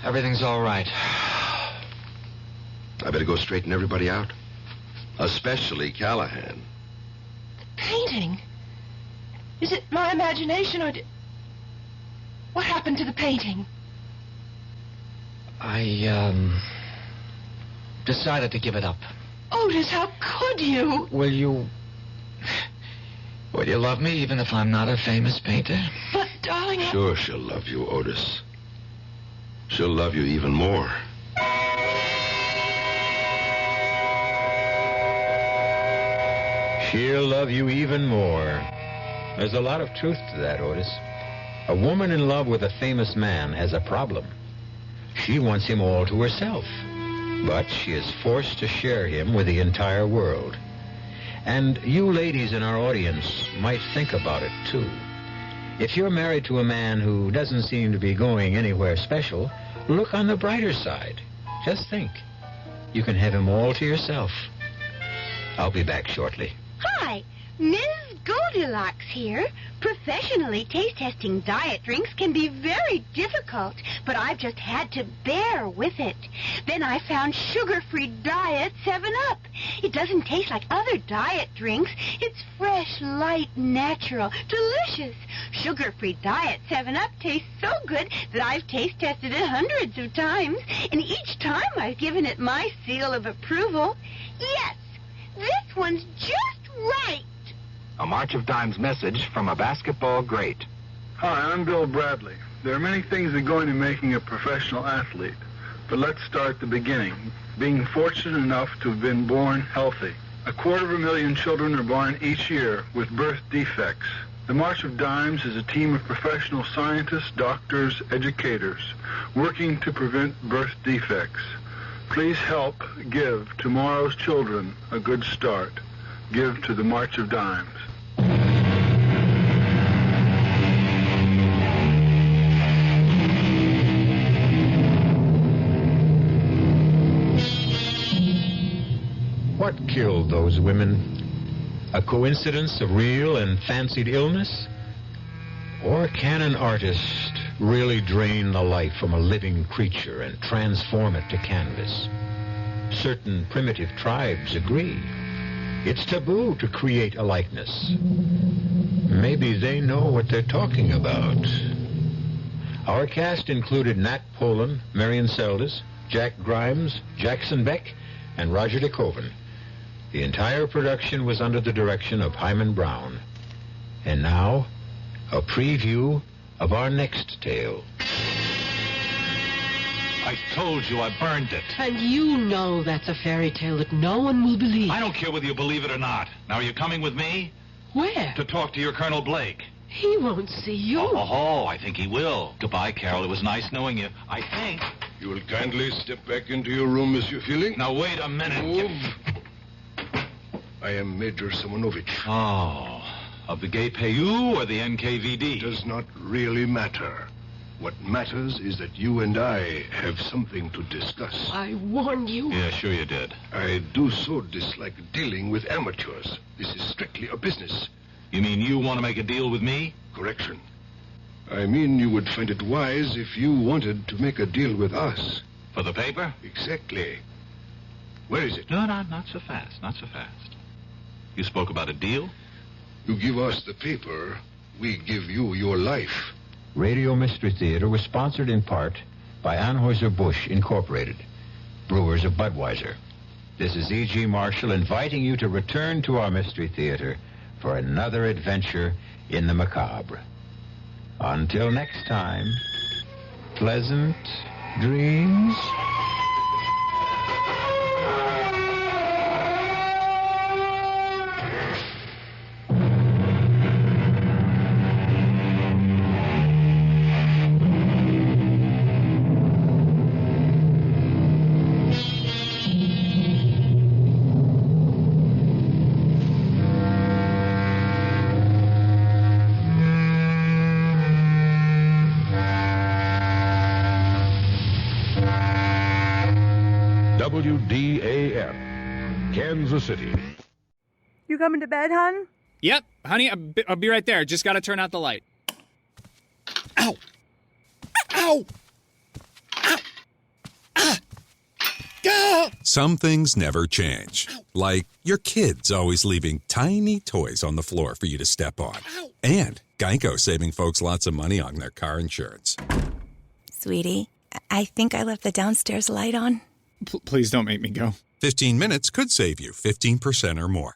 [SPEAKER 11] Everything's all right.
[SPEAKER 10] I better go straighten everybody out. Especially Callahan.
[SPEAKER 20] Painting? Is it my imagination or... What happened to the painting?
[SPEAKER 11] I, decided to give it up.
[SPEAKER 20] Otis, how could you?
[SPEAKER 11] Will you love me even if I'm not a famous painter?
[SPEAKER 20] But, darling...
[SPEAKER 10] Sure she'll love you, Otis. She'll love you even more.
[SPEAKER 9] She'll love you even more. There's a lot of truth to that, Otis. A woman in love with a famous man has a problem. She wants him all to herself, but she is forced to share him with the entire world. And you ladies in our audience might think about it, too. If you're married to a man who doesn't seem to be going anywhere special, look on the brighter side. Just think. You can have him all to yourself. I'll be back shortly.
[SPEAKER 22] Hi, Ms. Goldilocks here. Professionally taste-testing diet drinks can be very difficult, but I've just had to bear with it. Then I found sugar-free Diet 7-Up. It doesn't taste like other diet drinks. It's fresh, light, natural, delicious. Sugar-free Diet 7-Up tastes so good that I've taste-tested it hundreds of times, and each time I've given it my seal of approval. Yes, this one's just right.
[SPEAKER 14] A March of Dimes message from a basketball great.
[SPEAKER 15] Hi, I'm Bill Bradley. There are many things that go into making a professional athlete, but let's start at the beginning. Being fortunate enough to have been born healthy. 250,000 children are born each year with birth defects. The March of Dimes is a team of professional scientists, doctors, educators, working to prevent birth defects. Please help give tomorrow's children a good start. Give to the March of Dimes.
[SPEAKER 9] What killed those women? A coincidence of real and fancied illness? Or can an artist really drain the life from a living creature and transform it to canvas? Certain primitive tribes agree. It's taboo to create a likeness. Maybe they know what they're talking about. Our cast included Nat Polan, Marion Seldes, Jack Grimes, Jackson Beck, and Roger DeKoven. The entire production was under the direction of Hyman Brown. And now, a preview of our next tale.
[SPEAKER 17] I told you I burned it.
[SPEAKER 18] And you know that's a fairy tale that no one will believe.
[SPEAKER 17] I don't care whether you believe it or not. Now, are you coming with me?
[SPEAKER 18] Where?
[SPEAKER 17] To talk to your Colonel Blake.
[SPEAKER 18] He won't see you.
[SPEAKER 17] Oh, I think he will. Goodbye, Carol. It was nice knowing you. I think.
[SPEAKER 10] You will kindly step back into your room, Monsieur Feeling.
[SPEAKER 17] Now, wait a minute.
[SPEAKER 10] I am Major Simonovich.
[SPEAKER 17] Oh, of the Gay Payou or the NKVD?
[SPEAKER 10] Does not really matter. What matters is that you and I have something to discuss.
[SPEAKER 18] I warned you.
[SPEAKER 17] Yeah, sure you did.
[SPEAKER 10] I do so dislike dealing with amateurs. This is strictly a business.
[SPEAKER 17] You mean you want to make a deal with me?
[SPEAKER 10] Correction. I mean you would find it wise if you wanted to make a deal with us.
[SPEAKER 17] For the paper?
[SPEAKER 10] Exactly. Where is it?
[SPEAKER 17] No, not so fast. Not so fast. You spoke about a deal?
[SPEAKER 10] You give us the paper, we give you your life.
[SPEAKER 9] Radio Mystery Theater was sponsored in part by Anheuser-Busch Incorporated, brewers of Budweiser. This is E.G. Marshall inviting you to return to our Mystery Theater for another adventure in the macabre. Until next time, pleasant dreams.
[SPEAKER 1] WDAF, Kansas City.
[SPEAKER 12] You coming to bed, hon?
[SPEAKER 16] Yep, honey, I'll be right there. Just gotta turn out the light. Ow! Ow! Ow! Ah! Go!
[SPEAKER 19] Some things never change. Like your kids always leaving tiny toys on the floor for you to step on. And Geico saving folks lots of money on their car insurance.
[SPEAKER 23] Sweetie, I think I left the downstairs light on.
[SPEAKER 16] Please don't make me go.
[SPEAKER 19] 15 minutes could save you 15% or more.